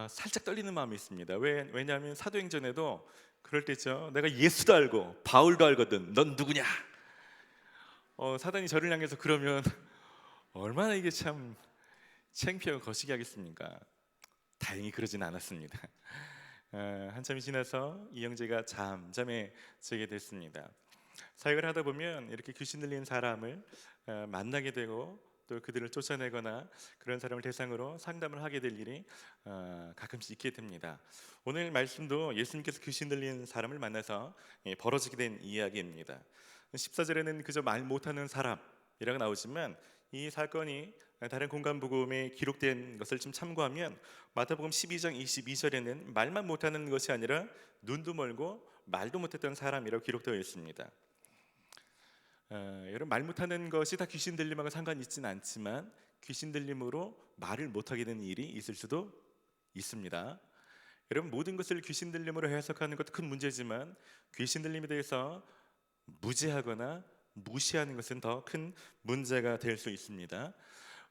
살짝 떨리는 마음이 있습니다. 왜냐하면 사도행전에도 그럴 때 있죠. 내가 예수도 알고 바울도 알거든. 넌 누구냐? 사단이 저를 향해서 그러면 얼마나 이게 참 창피하고 거시기 하겠습니까? 다행히 그러진 않았습니다. 한참이 지나서 이 형제가 잠잠해지게 됐습니다. 사역을 하다 보면 이렇게 귀신 들린 사람을 만나게 되고 또 그들을 쫓아내거나 그런 사람을 대상으로 상담을 하게 될 일이 가끔씩 있게 됩니다. 오늘 말씀도 예수님께서 귀신 들린 사람을 만나서 벌어지게 된 이야기입니다. 14절에는 그저 말 못하는 사람이라고 나오지만 이 사건이 다른 공간복음에 기록된 것을 좀 참고하면 마태복음 12장 22절에는 말만 못하는 것이 아니라 눈도 멀고 말도 못했던 사람이라고 기록되어 있습니다. 여러분, 말 못하는 것이 다 귀신 들림하고 상관이 있지는 않지만 귀신 들림으로 말을 못하게 되는 일이 있을 수도 있습니다. 여러분, 모든 것을 귀신 들림으로 해석하는 것도 큰 문제지만 귀신 들림에 대해서 무지하거나 무시하는 것은 더 큰 문제가 될 수 있습니다.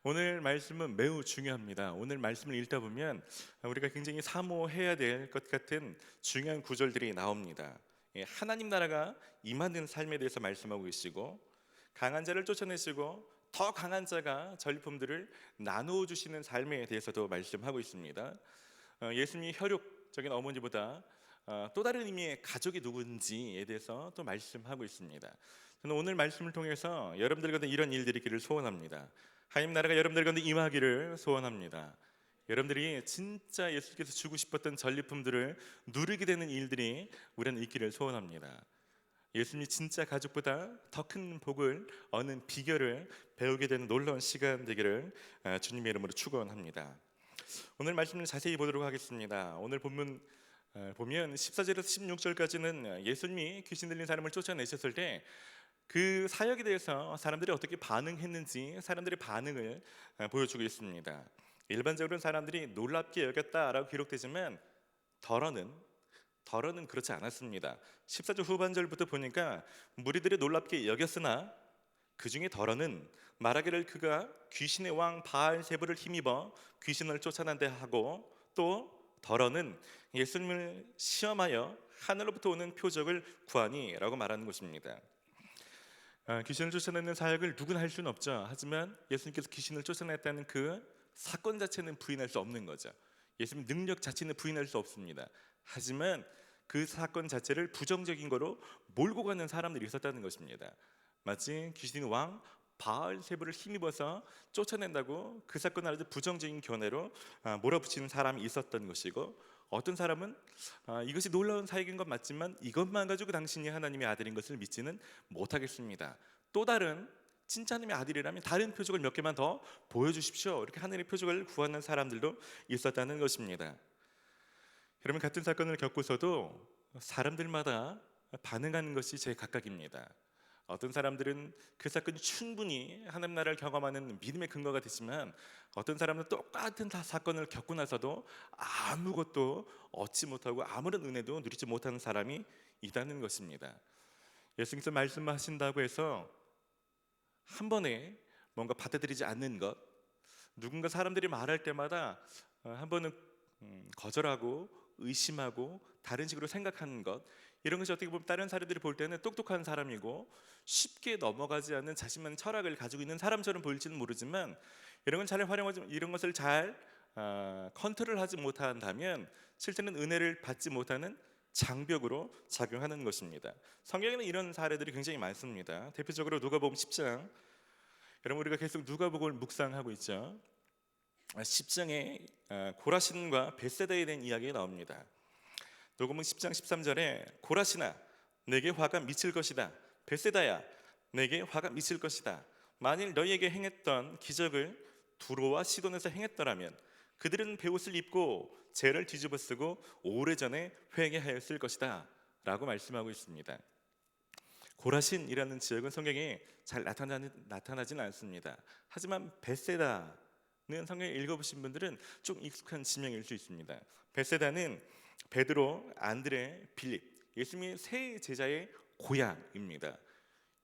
오늘 말씀은 매우 중요합니다. 오늘 말씀을 읽다 보면 우리가 굉장히 사모해야 될 것 같은 중요한 구절들이 나옵니다. 하나님 나라가 임하는 삶에 대해서 말씀하고 계시고, 강한 자를 쫓아내시고 더 강한 자가 전리품들을 나누어 주시는 삶에 대해서도 말씀하고 있습니다. 예수님이 혈육적인 어머니보다 또 다른 의미의 가족이 누군지에 대해서 또 말씀하고 있습니다. 저는 오늘 말씀을 통해서 여러분들 가운데 이런 일들이 있기를 소원합니다. 하나님 나라가 여러분들 가운데 임하기를 소원합니다. 여러분들이 진짜 예수께서 주고 싶었던 전리품들을 누리게 되는 일들이 우리는 있기를 소원합니다. 예수님이 진짜 가족보다 더 큰 복을 얻는 비결을 배우게 되는 놀라운 시간 되기를 주님의 이름으로 축원합니다. 오늘 말씀을 자세히 보도록 하겠습니다. 오늘 본문 보면 14절에서 16절까지는 예수님이 귀신 들린 사람을 쫓아내셨을 때 그 사역에 대해서 사람들이 어떻게 반응했는지 사람들의 반응을 보여주고 있습니다. 일반적으로 사람들이 놀랍게 여겼다라고 기록되지만 덜어는 그렇지 않았습니다. 14절 후반절부터 보니까 무리들이 놀랍게 여겼으나 그 중에 덜어는 말하기를 그가 귀신의 왕 바알세불을 힘입어 귀신을 쫓아낸다 하고, 또 덜어는 예수님을 시험하여 하늘로부터 오는 표적을 구하니라고 말하는 것입니다. 귀신을 쫓아내는 사역을 누구나 할 수는 없죠. 하지만 예수님께서 귀신을 쫓아냈다는 그 사건 자체는 부인할 수 없는 거죠. 예수님 능력 자체는 부인할 수 없습니다. 하지만 그 사건 자체를 부정적인 거로 몰고 가는 사람들이 있었다는 것입니다. 마치 귀신의 왕 바알세불을 힘입어서 쫓아낸다고 그 사건을 아주 부정적인 견해로 몰아붙이는 사람이 있었던 것이고, 어떤 사람은 이것이 놀라운 사역인 것 맞지만 이것만 가지고 당신이 하나님의 아들인 것을 믿지는 못하겠습니다. 또 다른 진짜 하나님의 아들이라면 다른 표적을 몇 개만 더 보여주십시오. 이렇게 하늘의 표적을 구하는 사람들도 있었다는 것입니다. 여러분, 같은 사건을 겪고서도 사람들마다 반응하는 것이 제각각입니다. 어떤 사람들은 그 사건이 충분히 하나님 나라를 경험하는 믿음의 근거가 되지만, 어떤 사람은 똑같은 사건을 겪고 나서도 아무것도 얻지 못하고 아무런 은혜도 누리지 못하는 사람이 있다는 것입니다. 예수님께서 말씀하신다고 해서 한 번에 뭔가 받아들이지 않는 것, 누군가 사람들이 말할 때마다 한 번은 거절하고 의심하고 다른 식으로 생각하는 것, 이런 것이 어떻게 보면 다른 사람들이 볼 때는 똑똑한 사람이고 쉽게 넘어가지 않는 자신만의 철학을 가지고 있는 사람처럼 보일지는 모르지만, 이런 건 잘 활용하지, 이런 것을 잘 컨트롤하지 못한다면 실제는 은혜를 받지 못하는 장벽으로 작용하는 것입니다. 성경에는 이런 사례들이 굉장히 많습니다. 대표적으로 누가복음 10장, 여러분 우리가 계속 누가복음을 묵상하고 있죠. 10장에 고라신과 벳세다에 대한 이야기가 나옵니다. 누가복음 10장 13절에 고라신아 내게 화가 미칠 것이다, 벳세다야 내게 화가 미칠 것이다. 만일 너희에게 행했던 기적을 두로와 시돈에서 행했더라면 그들은 베옷을 입고 죄를 뒤집어 쓰고 오래전에 회개하였을 것이다 라고 말씀하고 있습니다. 고라신이라는 지역은 성경에 잘 나타나지는 않습니다. 하지만 벳세다는 성경에 읽어보신 분들은 좀 익숙한 지명일 수 있습니다. 벳세다는 베드로, 안드레, 빌립, 예수님의 세 제자의 고향입니다.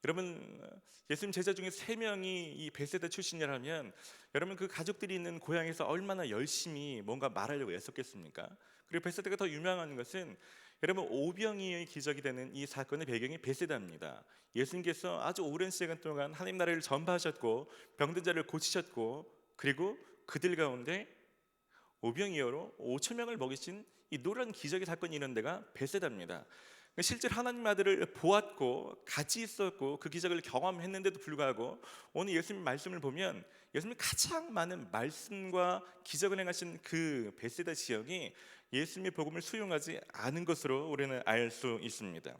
여러분, 예수님 제자 중에 3명이 이 벳세다 출신이라면 여러분 그 가족들이 있는 고향에서 얼마나 열심히 뭔가 말하려고 애썼겠습니까? 그리고 벳세다가 더 유명한 것은 여러분 오병이어의 기적이 되는 이 사건의 배경이 벳세다입니다. 예수님께서 아주 오랜 시간 동안 하나님 나라를 전파하셨고 병든 자를 고치셨고 그리고 그들 가운데 오병이어로 5천 명을 먹이신 이 놀라운 기적의 사건이 있는 데가 벳세다입니다. 실제로 하나님 아들을 보았고 같이 있었고 그 기적을 경험했는데도 불구하고 오늘 예수님 말씀을 보면 예수님이 가장 많은 말씀과 기적을 행하신 그 벳세다 지역이 예수님의 복음을 수용하지 않은 것으로 우리는 알 수 있습니다.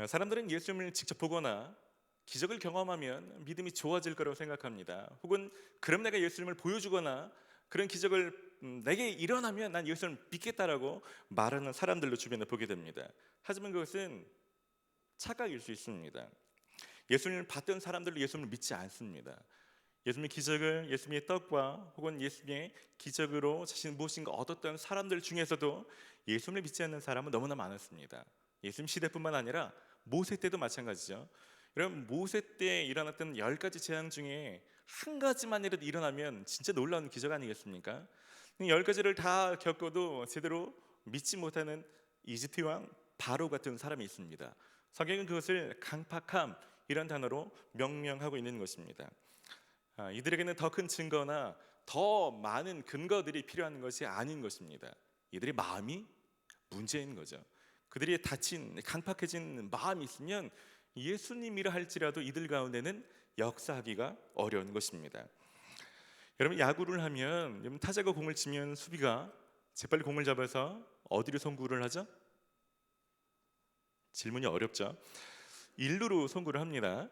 사람들은 예수님을 직접 보거나 기적을 경험하면 믿음이 좋아질 거라고 생각합니다. 혹은 그럼 내가 예수님을 보여주거나 그런 기적을 내게 일어나면 난 예수님을 믿겠다라고 말하는 사람들로 주변에 보게 됩니다. 하지만 그것은 착각일 수 있습니다. 예수님을 봤던 사람들도 예수님을 믿지 않습니다. 예수님의 기적을 예수님의 떡과 혹은 예수님의 기적으로 자신이 무엇인가 얻었던 사람들 중에서도 예수님을 믿지 않는 사람은 너무나 많았습니다. 예수님 시대뿐만 아니라 모세 때도 마찬가지죠. 여러분 모세 때 일어났던 10가지 재앙 중에 한 가지만이라도 일어나면 진짜 놀라운 기적 아니겠습니까? 10가지를 다 겪어도 제대로 믿지 못하는 이집트 왕 바로 같은 사람이 있습니다. 성경은 그것을 강팍함이란 단어로 명명하고 있는 것입니다. 이들에게는 더 큰 증거나 더 많은 근거들이 필요한 것이 아닌 것입니다. 이들의 마음이 문제인 거죠. 그들이 다친 강팍해진 마음이 있으면 예수님이라 할지라도 이들 가운데는 역사하기가 어려운 것입니다. 여러분 야구를 하면 여러분 타자가 공을 치면 수비가 재빨리 공을 잡아서 어디로 송구를 하죠? 질문이 어렵죠. 1루로 송구를 합니다.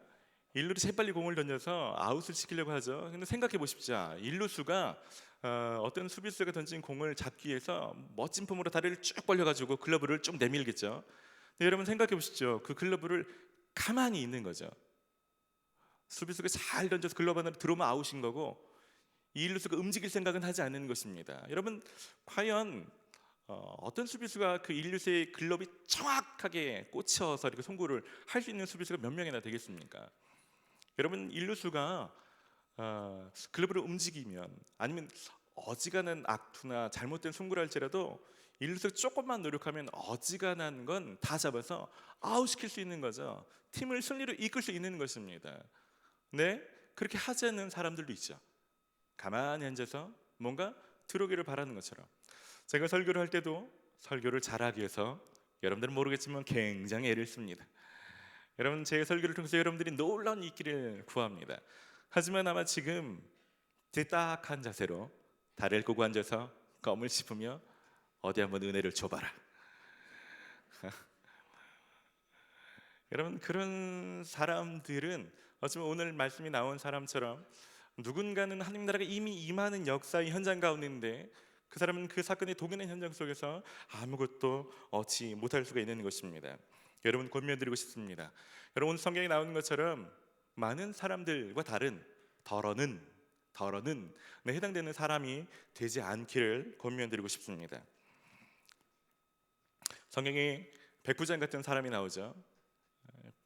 1루로 재빨리 공을 던져서 아웃을 시키려고 하죠. 근데 생각해 보십시오. 1루수가 어떤 수비수가 던진 공을 잡기 위해서 멋진 폼으로 다리를 쭉 벌려가지고 글러브를 쭉 내밀겠죠. 근데 여러분 생각해 보시죠. 그 글러브를 가만히 있는 거죠. 수비수가 잘 던져서 글러브 안으로 들어오면 아웃인 거고 이 1루수가 움직일 생각은 하지 않는 것입니다. 여러분 과연 어떤 수비수가 그 1루수의 글러브이 정확하게 꽂혀서 이렇게 송구를 할 수 있는 수비수가 몇 명이나 되겠습니까? 여러분 1루수가 글러브를 움직이면 아니면 어지간한 악투나 잘못된 송구를 할지라도 1루수가 조금만 노력하면 어지간한 건 다 잡아서 아웃시킬 수 있는 거죠. 팀을 승리로 이끌 수 있는 것입니다. 네, 그렇게 하지 않는 사람들도 있죠. 가만히 앉아서 뭔가 들어오기를 바라는 것처럼. 제가 설교를 할 때도 설교를 잘하기 위해서 여러분들은 모르겠지만 굉장히 애를 씁니다. 여러분 제 설교를 통해서 여러분들이 놀라운 있기를 구합니다. 하지만 아마 지금 제 딱한 자세로 다리를 꼬고 앉아서 껌을 씹으며 어디 한번 은혜를 줘봐라. 여러분 그런 사람들은 어쩌면 오늘 말씀이 나온 사람처럼 누군가는 하나님 나라가 이미 임하는 역사의 현장 가운데인데 그 사람은 그 사건의 동일한 현장 속에서 아무것도 얻지 못할 수가 있는 것입니다. 여러분 권면드리고 싶습니다. 여러분 성경에 나오는 것처럼 많은 사람들과 다른 덜어는 해당되는 사람이 되지 않기를 권면드리고 싶습니다. 성경에 백부장 같은 사람이 나오죠.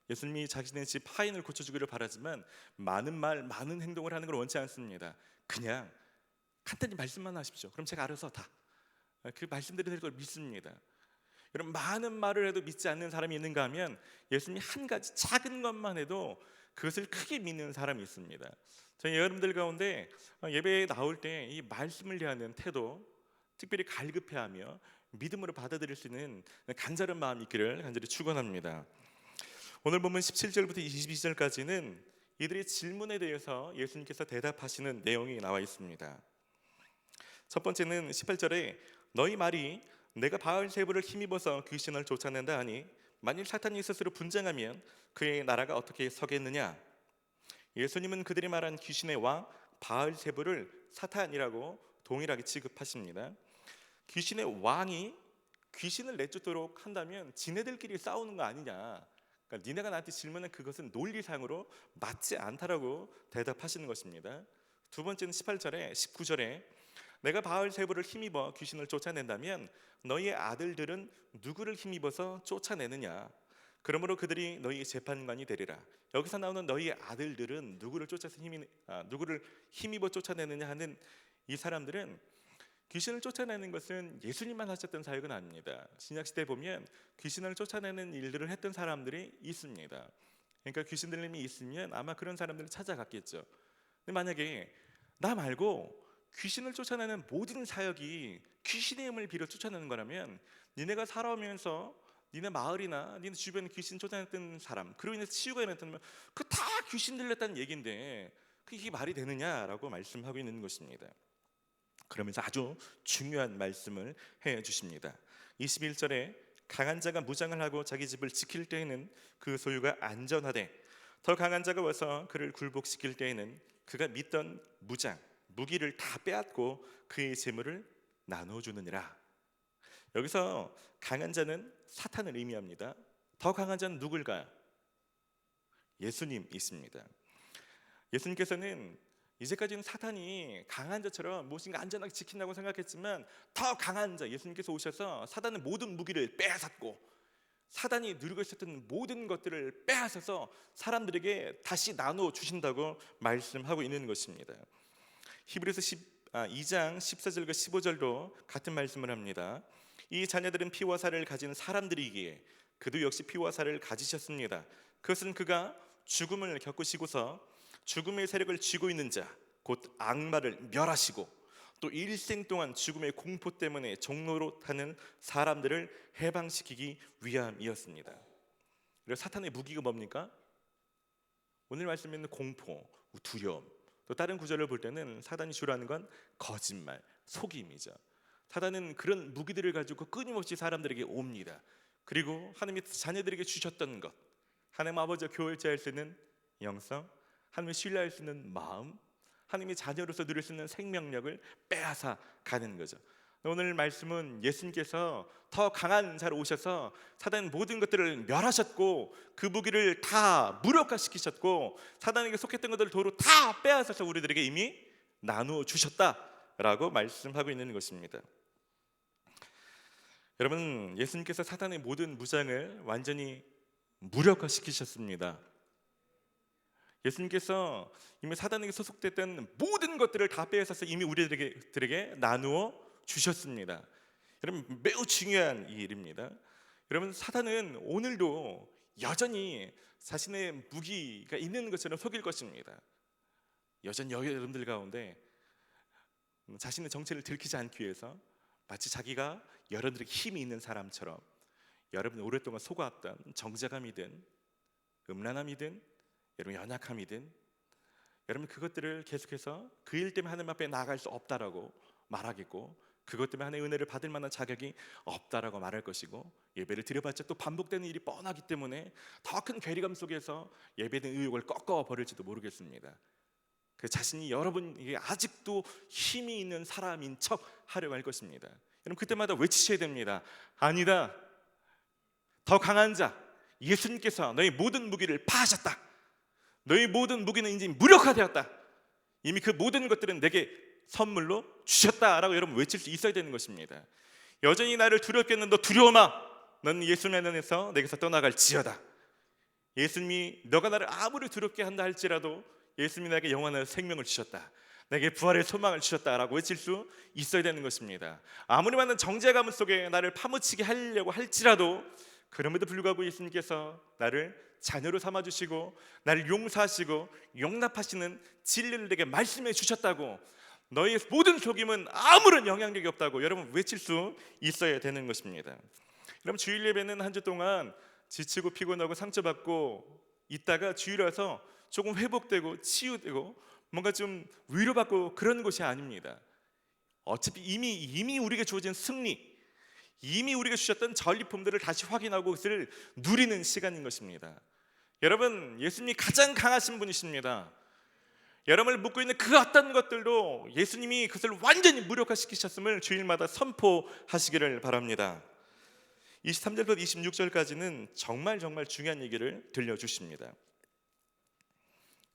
예수님이 자신의 집 하인을 고쳐주기를 바라지만 많은 말, 많은 행동을 하는 걸 원치 않습니다. 그냥 간단히 말씀만 하십시오. 그럼 제가 알아서 다 그 말씀대로 될 걸 믿습니다. 여러분 많은 말을 해도 믿지 않는 사람이 있는가 하면 예수님이 한 가지 작은 것만 해도 그것을 크게 믿는 사람이 있습니다. 저희 여러분들 가운데 예배에 나올 때 이 말씀을 대하는 태도 특별히 갈급해하며 믿음으로 받아들일 수 있는 간절한 마음이 있기를 간절히 축원합니다. 오늘 보면 17절부터 22절까지는 이들의 질문에 대해서 예수님께서 대답하시는 내용이 나와 있습니다. 첫 번째는 18절에 너희 말이 내가 바알세불을 힘입어서 귀신을 쫓아낸다 하니 만일 사탄이 스스로 분쟁하면 그의 나라가 어떻게 서겠느냐. 예수님은 그들이 말한 귀신의 왕 바알세불을 사탄이라고 동일하게 취급하십니다. 귀신의 왕이 귀신을 내쫓도록 한다면 지네들끼리 싸우는 거 아니냐. 그러니까 니네가 나한테 질문한 그것은 논리상으로 맞지 않다라고 대답하시는 것입니다. 두 번째는 18절에 19절에 내가 바알세불을 힘입어 귀신을 쫓아낸다면 너희의 아들들은 누구를 힘입어서 쫓아내느냐. 그러므로 그들이 너희의 재판관이 되리라. 여기서 나오는 너희의 아들들은 누구를 힘입어 쫓아내느냐 하는 이 사람들은 귀신을 쫓아내는 것은 예수님만 하셨던 사역은 아닙니다. 신약시대에 보면 귀신을 쫓아내는 일들을 했던 사람들이 있습니다. 그러니까 귀신 들림이 있으면 아마 그런 사람들을 찾아갔겠죠. 근데 만약에 나 말고 귀신을 쫓아내는 모든 사역이 귀신의 힘을 빌어 쫓아내는 거라면 니네가 살아오면서 니네 마을이나 니네 주변에 귀신 쫓아냈던 사람, 그로 인해서 치유가 일어났다면 그 다 귀신 들렸다는 얘기인데 그게 말이 되느냐라고 말씀하고 있는 것입니다. 그러면서 아주 중요한 말씀을 해주십니다. 21절에 강한 자가 무장을 하고 자기 집을 지킬 때에는 그 소유가 안전하되 더 강한 자가 와서 그를 굴복시킬 때에는 그가 믿던 무기를 다 빼앗고 그의 재물을 나눠주느니라. 여기서 강한 자는 사탄을 의미합니다. 더 강한 자는 누굴까요? 예수님이십니다. 예수님께서는 이제까지는 사탄이 강한 자처럼 무엇인가 안전하게 지킨다고 생각했지만 더 강한 자 예수님께서 오셔서 사단의 모든 무기를 빼앗았고 사단이 누리고 있었던 모든 것들을 빼앗아서 사람들에게 다시 나눠 주신다고 말씀하고 있는 것입니다. 히브리서 2장 14절과 15절도 같은 말씀을 합니다. 이 자녀들은 피와 살을 가진 사람들이기에 그도 역시 피와 살을 가지셨습니다. 그것은 그가 죽음을 겪으시고서 죽음의 세력을 쥐고 있는 자 곧 악마를 멸하시고 또 일생 동안 죽음의 공포 때문에 종로로 타는 사람들을 해방시키기 위함이었습니다. 그래서 사탄의 무기가 뭡니까? 오늘 말씀에 있는 공포, 두려움. 또 다른 구절을 볼 때는 사단이 주로 하는 건 거짓말, 속임이죠. 사단은 그런 무기들을 가지고 끊임없이 사람들에게 옵니다. 그리고 하나님이 자녀들에게 주셨던 것, 하나님 아버지와 교회할 수 있는 영성, 하나님을 신뢰할 수 있는 마음, 하나님의 자녀로서 누릴 수 있는 생명력을 빼앗아 가는 거죠. 오늘 말씀은 예수님께서 더 강한 자로 오셔서 사단의 모든 것들을 멸하셨고 그 무기를 다 무력화시키셨고 사단에게 속했던 것들을 도로 다 빼앗아서 우리들에게 이미 나누어 주셨다라고 말씀하고 있는 것입니다. 여러분, 예수님께서 사단의 모든 무장을 완전히 무력화시키셨습니다. 예수님께서 이미 사단에게 소속됐던 모든 것들을 다 빼앗아서 이미 우리들에게 나누어 주셨습니다. 여러분, 매우 중요한 이 일입니다. 여러분, 사단은 오늘도 여전히 자신의 무기가 있는 것처럼 속일 것입니다. 여전히 여러분들 가운데 자신의 정체를 들키지 않기 위해서 마치 자기가 여러분들에게 힘이 있는 사람처럼 여러분 오랫동안 속아왔던 정죄감이든 음란함이든 여러분 연약함이든 여러분 그것들을 계속해서 그 일 때문에 하나님 앞에 나아갈 수 없다라고 말하겠고 그것 때문에 하나님의 은혜를 받을 만한 자격이 없다라고 말할 것이고 예배를 드려봤자 또 반복되는 일이 뻔하기 때문에 더 큰 괴리감 속에서 예배된 의욕을 꺾어버릴지도 모르겠습니다. 그 자신이 여러분에게 아직도 힘이 있는 사람인 척 하려고 할 것입니다. 여러분 그때마다 외치셔야 됩니다. 아니다, 더 강한 자 예수님께서 너희 모든 무기를 파하셨다. 너희 모든 무기는 이제 무력화되었다. 이미 그 모든 것들은 내게 선물로 주셨다라고 여러분 외칠 수 있어야 되는 것입니다. 여전히 나를 두렵게 하는 너 두려워 마. 넌 예수님 안에서 내게서 떠나갈지어다. 예수님이 너가 나를 아무리 두렵게 한다 할지라도 예수님이 나에게 영원한 생명을 주셨다. 내게 부활의 소망을 주셨다라고 외칠 수 있어야 되는 것입니다. 아무리 많은 정죄감 속에 나를 파묻히게 하려고 할지라도 그럼에도 불구하고 예수님께서 나를 자녀로 삼아주시고 나를 용서하시고 용납하시는 진리를 내게 말씀해 주셨다고 너희의 모든 속임은 아무런 영향력이 없다고 여러분 외칠 수 있어야 되는 것입니다. 여러분 주일 예배는 한 주 동안 지치고 피곤하고 상처받고 있다가 주일 와서 조금 회복되고 치유되고 뭔가 좀 위로받고 그런 것이 아닙니다. 어차피 이미 우리에게 주어진 승리, 이미 우리가 주셨던 전리품들을 다시 확인하고 그것을 누리는 시간인 것입니다. 여러분 예수님이 가장 강하신 분이십니다. 여러분을 묶고 있는 그 어떤 것들도 예수님이 그것을 완전히 무력화시키셨음을 주일마다 선포하시기를 바랍니다. 23절부터 26절까지는 정말 중요한 얘기를 들려주십니다.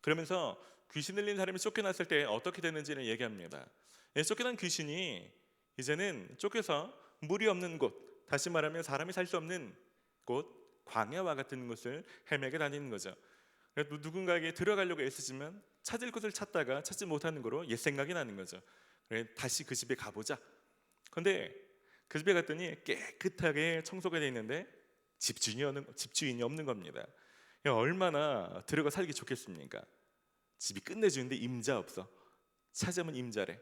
그러면서 귀신 들린 사람이 쫓겨났을 때 어떻게 되는지를 얘기합니다. 쫓겨난 귀신이 이제는 쫓겨서 물이 없는 곳, 다시 말하면 사람이 살 수 없는 곳, 광야와 같은 곳을 헤매게 다니는 거죠. 누군가에게 들어가려고 애쓰지만 찾을 곳을 찾다가 찾지 못하는 거로 옛 생각이 나는 거죠. 그래, 다시 그 집에 가보자. 근데 그 집에 갔더니 깨끗하게 청소가 돼 있는데 집주인이 없는 겁니다. 얼마나 들어가 살기 좋겠습니까? 집이 끝내주는데 임자 없어. 찾으면 임자래.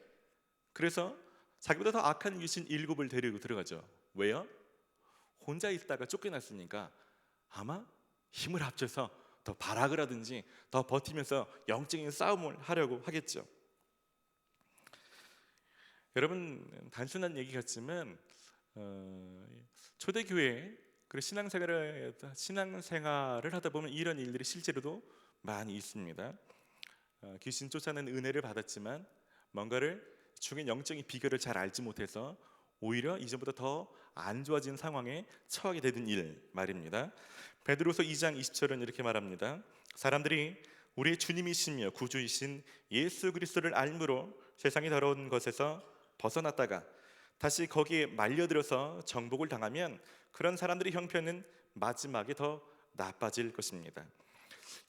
그래서 자기보다 더 악한 귀신 7을 데리고 들어가죠. 왜요? 혼자 있다가 쫓겨났으니까 아마 힘을 합쳐서 더 발악을 하든지 더 버티면서 영적인 싸움을 하려고 하겠죠. 여러분, 단순한 얘기 같지만 초대교회 그리고 신앙생활을 하다 보면 이런 일들이 실제로도 많이 있습니다. 귀신 쫓아내는 은혜를 받았지만 뭔가를 중인 영적인 비결을 잘 알지 못해서 오히려 이전보다 더 안 좋아진 상황에 처하게 되는 일 말입니다. 베드로서 2장 20절은 이렇게 말합니다. 사람들이 우리의 주님이시며 구주이신 예수 그리스도를 알므로 세상이 더러운 것에서 벗어났다가 다시 거기에 말려들어서 정복을 당하면 그런 사람들의 형편은 마지막에 더 나빠질 것입니다.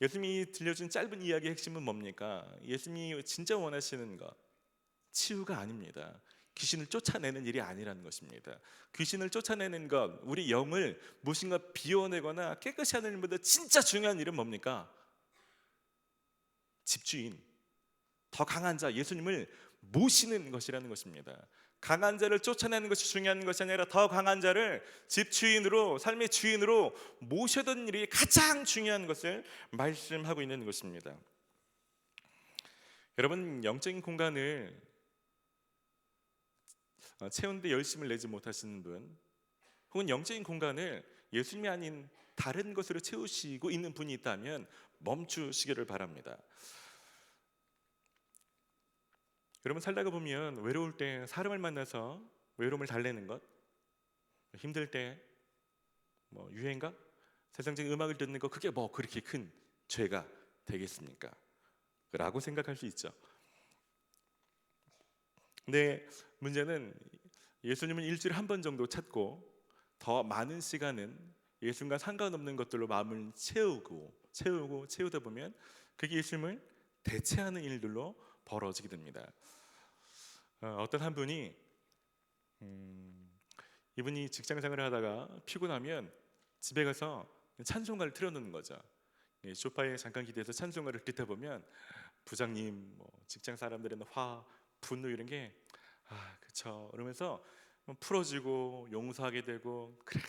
예수님이 들려준 짧은 이야기의 핵심은 뭡니까? 예수님이 진짜 원하시는 것, 치유가 아닙니다. 귀신을 쫓아내는 일이 아니라는 것입니다. 귀신을 쫓아내는 것, 우리 영을 무엇인가 비워내거나 깨끗이 하는 일보다 진짜 중요한 일은 뭡니까? 집주인, 더 강한 자, 예수님을 모시는 것이라는 것입니다. 강한 자를 쫓아내는 것이 중요한 것이 아니라 더 강한 자를 집주인으로, 삶의 주인으로 모셔던 일이 가장 중요한 것을 말씀하고 있는 것입니다. 여러분, 영적인 공간을 채우는데 열심을 내지 못하시는 분, 혹은 영적인 공간을 예수님이 아닌 다른 것으로 채우시고 있는 분이 있다면 멈추시기를 바랍니다. 여러분, 살다가 보면 외로울 때 사람을 만나서 외로움을 달래는 것, 힘들 때 유행가, 세상적인 음악을 듣는 것, 그게 뭐 그렇게 큰 죄가 되겠습니까? 라고 생각할 수 있죠. 근데 문제는 예수님은 일주일에 한 번 정도 찾고 더 많은 시간은 예수님과 상관없는 것들로 마음을 채우다 보면 그게 예수님을 대체하는 일들로 벌어지게 됩니다. 어떤 한 분이 이분이 직장생활을 하다가 피곤하면 집에 가서 찬송가를 틀어놓는 거죠. 소파에 잠깐 기대서 찬송가를 듣다 보면 부장님, 직장 사람들은 화, 분노 이런 게 그쵸 그러면서 풀어지고 용서하게 되고, 그래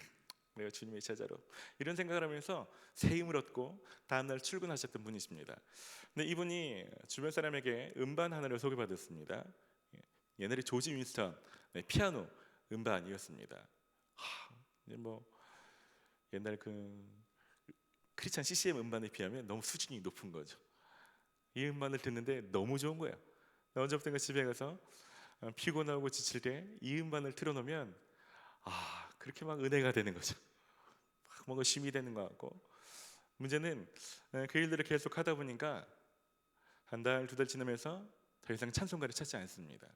내가 주님의 제자로, 이런 생각을 하면서 새 힘을 얻고 다음날 출근하셨던 분이십니다. 근데 이분이 주변 사람에게 음반 하나를 소개받았습니다. 옛날에 조지 윈스턴 피아노 음반이었습니다. 옛날 그 크리스찬 CCM 음반에 비하면 너무 수준이 높은 거죠. 이 음반을 듣는데 너무 좋은 거예요. 언제부턴가 집에 가서 피곤하고 지칠 때 이 음반을 틀어놓으면 그렇게 막 은혜가 되는 거죠. 막 뭔가 쉼이 되는 것 같고. 문제는 그 일들을 계속 하다 보니까 한 달, 두 달 지나면서 더 이상 찬송가를 찾지 않습니다.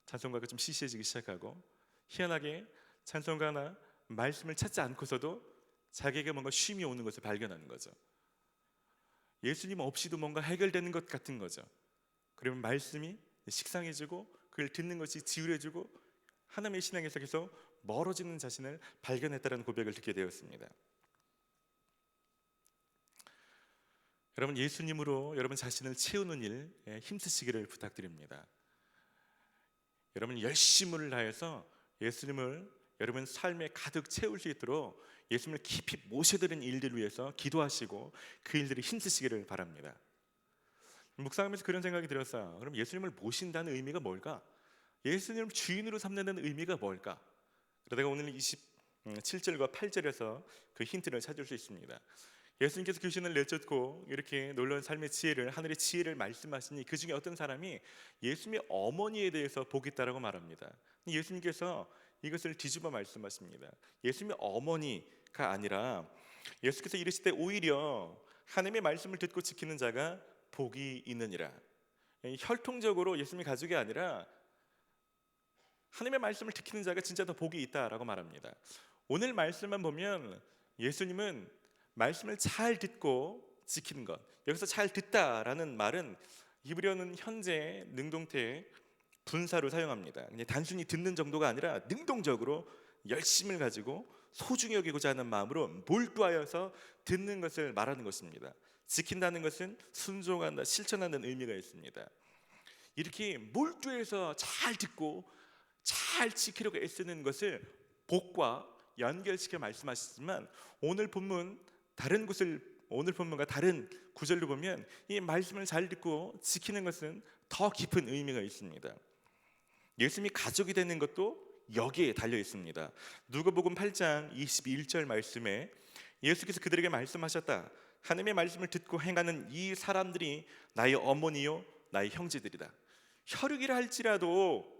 찬송가가 좀 시시해지기 시작하고, 희한하게 찬송가나 말씀을 찾지 않고서도 자기에게 뭔가 쉼이 오는 것을 발견하는 거죠. 예수님 없이도 뭔가 해결되는 것 같은 거죠. 그러면 말씀이 식상해지고 그걸 듣는 것이 지루해지고 하나님의 신앙에서 계속 멀어지는 자신을 발견했다는 고백을 듣게 되었습니다. 여러분, 예수님으로 여러분 자신을 채우는 일 힘쓰시기를 부탁드립니다. 여러분 열심을 다해서 예수님을 여러분 삶에 가득 채울 수 있도록 예수님을 깊이 모셔드리는 일들을 위해서 기도하시고 그 일들을 힘쓰시기를 바랍니다. 묵상하면서 그런 생각이 들었어요. 그럼 예수님을 모신다는 의미가 뭘까? 예수님을 주인으로 삼는다는 의미가 뭘까? 그러다가 오늘 27절과 8절에서 그 힌트를 찾을 수 있습니다. 예수님께서 귀신을 내쫓고 이렇게 놀라운 삶의 지혜를, 하늘의 지혜를 말씀하시니 그 중에 어떤 사람이 예수님의 어머니에 대해서 복이 있다라고 말합니다. 예수님께서 이것을 뒤집어 말씀하십니다. 예수님의 어머니가 아니라 예수께서 이르실 때 오히려 하나님의 말씀을 듣고 지키는 자가 복이 있느니라. 혈통적으로 예수님이 가족이 아니라 하나님의 말씀을 지키는 자가 진짜 더 복이 있다라고 말합니다. 오늘 말씀만 보면 예수님은 말씀을 잘 듣고 지키는 것, 여기서 잘 듣다라는 말은 히브리어는 현재 능동태 분사로 사용합니다. 그냥 단순히 듣는 정도가 아니라 능동적으로 열심을 가지고 소중히 여기고자 하는 마음으로 몰두하여서 듣는 것을 말하는 것입니다. 지킨다는 것은 순종한다, 실천하는 의미가 있습니다. 이렇게 몰두해서 잘 듣고 잘 지키려고 애쓰는 것을 복과 연결시켜 말씀하시지만 오늘 본문과 다른 구절로 보면 이 말씀을 잘 듣고 지키는 것은 더 깊은 의미가 있습니다. 예수님이 가족이 되는 것도 여기에 달려 있습니다. 누가복음 8장 21절 말씀에 예수께서 그들에게 말씀하셨다. 하나님의 말씀을 듣고 행하는 이 사람들이 나의 어머니요 나의 형제들이다. 혈육이라 할지라도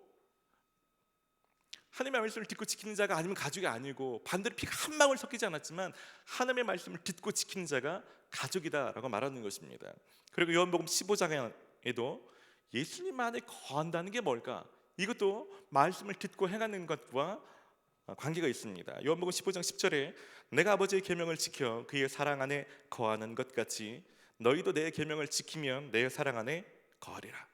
하나님의 말씀을 듣고 지키는 자가 아니면 가족이 아니고 반대로 피가 한 방울 섞이지 않았지만 하나님의 말씀을 듣고 지키는 자가 가족이다라고 말하는 것입니다. 그리고 요한복음 15장에도 예수님 안에 거한다는 게 뭘까? 이것도 말씀을 듣고 행하는 것과 관계가 있습니다. 요한복음 15장 10절에 내가 아버지의 계명을 지켜 그의 사랑 안에 거하는 것 같이 너희도 내 계명을 지키면 내 사랑 안에 거하리라.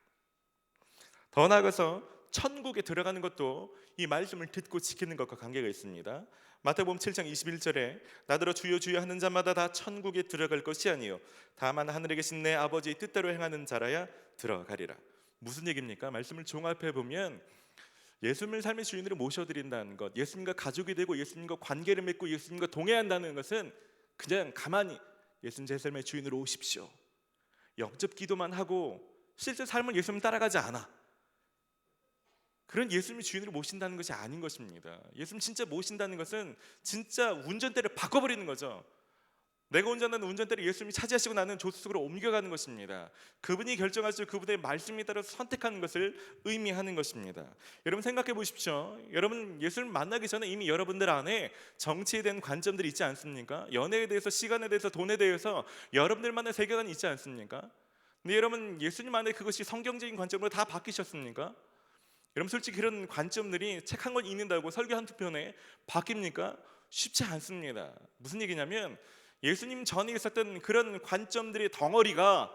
더 나아가서 천국에 들어가는 것도 이 말씀을 듣고 지키는 것과 관계가 있습니다. 마태복음 7장 21절에 나더러 주여 주여 하는 자마다 다 천국에 들어갈 것이 아니요 다만 하늘에 계신 내 아버지의 뜻대로 행하는 자라야 들어가리라. 무슨 얘기입니까? 말씀을 종합해 보면 예수님을 삶의 주인으로 모셔드린다는 것, 예수님과 가족이 되고 예수님과 관계를 맺고 예수님과 동행한다는 것은 그냥 가만히 예수님 제 삶의 주인으로 오십시오, 영접 기도만 하고 실제 삶은 예수님 따라가지 않아, 그런 예수님이 주인으로 모신다는 것이 아닌 것입니다. 예수님 진짜 모신다는 것은 진짜 운전대를 바꿔버리는 거죠. 내가 운전하는 운전대를 예수님이 차지하시고 나는 조수석으로 옮겨가는 것입니다. 그분이 결정하시고 그분의 말씀에 따라서 선택하는 것을 의미하는 것입니다. 여러분 생각해 보십시오. 여러분 예수를 만나기 전에 이미 여러분들 안에 정치에 대한 관점들이 있지 않습니까? 연애에 대해서, 시간에 대해서, 돈에 대해서 여러분들만의 세계관이 있지 않습니까? 근데 여러분 예수님 안에 그것이 성경적인 관점으로 다 바뀌셨습니까? 여러분 솔직히 그런 관점들이 책 한 권 읽는다고 설교 한두 편에 바뀝니까? 쉽지 않습니다. 무슨 얘기냐면 예수님 전에 있었던 그런 관점들의 덩어리가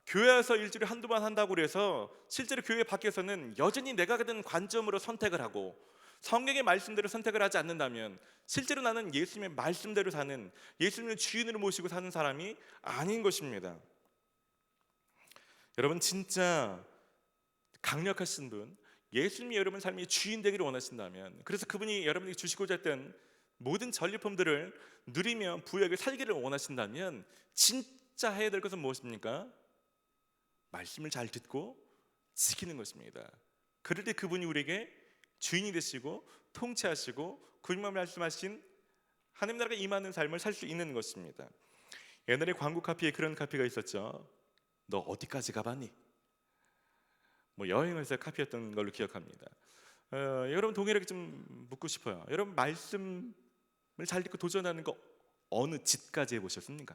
교회에서 일주일에 한두 번 한다고 그래서 실제로 교회 밖에서는 여전히 내가 가진 관점으로 선택을 하고 성경의 말씀대로 선택을 하지 않는다면 실제로 나는 예수님의 말씀대로 사는, 예수님을 주인으로 모시고 사는 사람이 아닌 것입니다. 여러분 진짜 강력하신 분, 예수님이 여러분 삶의 주인 되기를 원하신다면, 그래서 그분이 여러분에게 주시고자 했던 모든 전리품들을 누리며 부여하게 살기를 원하신다면 진짜 해야 될 것은 무엇입니까? 말씀을 잘 듣고 지키는 것입니다. 그럴 때 그분이 우리에게 주인이 되시고 통치하시고 그분만 말씀하신 하나님 나라가 임하는 삶을 살 수 있는 것입니다. 옛날에 광고 카피에 그런 카피가 있었죠. 너 어디까지 가봤니? 여행을 해서 카피했던 걸로 기억합니다. 여러분 동일하게 좀 묻고 싶어요. 여러분 말씀을 잘 듣고 도전하는 거 어느 집까지 해보셨습니까?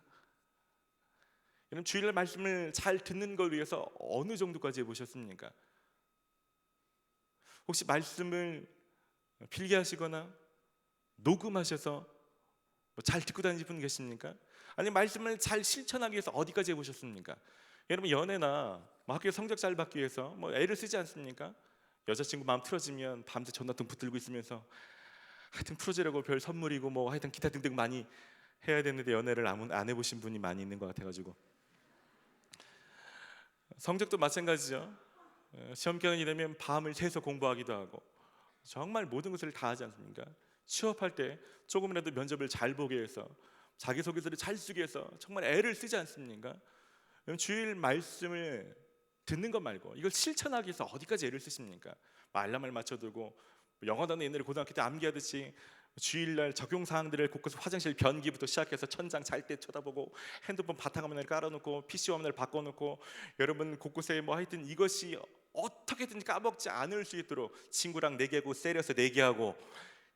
여러분 주일날 말씀을 잘 듣는 걸 위해서 어느 정도까지 해보셨습니까? 혹시 말씀을 필기하시거나 녹음하셔서 잘 듣고 다니는 분 계십니까? 아니면 말씀을 잘 실천하기 위해서 어디까지 해보셨습니까? 여러분 연애나 학교에 성적 잘 받기 위해서 애를 쓰지 않습니까? 여자친구 마음 틀어지면 밤새 전화통 붙들고 있으면서 하여튼 풀어주려고 별 선물이고 하여튼 기타 등등 많이 해야 되는데 연애를 안 해보신 분이 많이 있는 것 같아가지고, 성적도 마찬가지죠. 시험 기간이 되면 밤을 새서 공부하기도 하고 정말 모든 것을 다 하지 않습니까? 취업할 때 조금이라도 면접을 잘 보기 위해서, 자기소개서를 잘 쓰기 위해서 정말 애를 쓰지 않습니까? 주일 말씀을 듣는 것 말고 이걸 실천하기 위해서 어디까지 애를 쓰십니까? 알람을 맞춰두고 영어 단어 옛날에 고등학교 때 암기하듯이 주일날 적용사항들을 곳곳 화장실 변기부터 시작해서 천장 잘 때 쳐다보고 핸드폰 바탕화면을 깔아놓고 PC 화면을 바꿔놓고 여러분 곳곳에 하여튼 이것이 어떻게든지 까먹지 않을 수 있도록 친구랑 내기하고 세려서 내기하고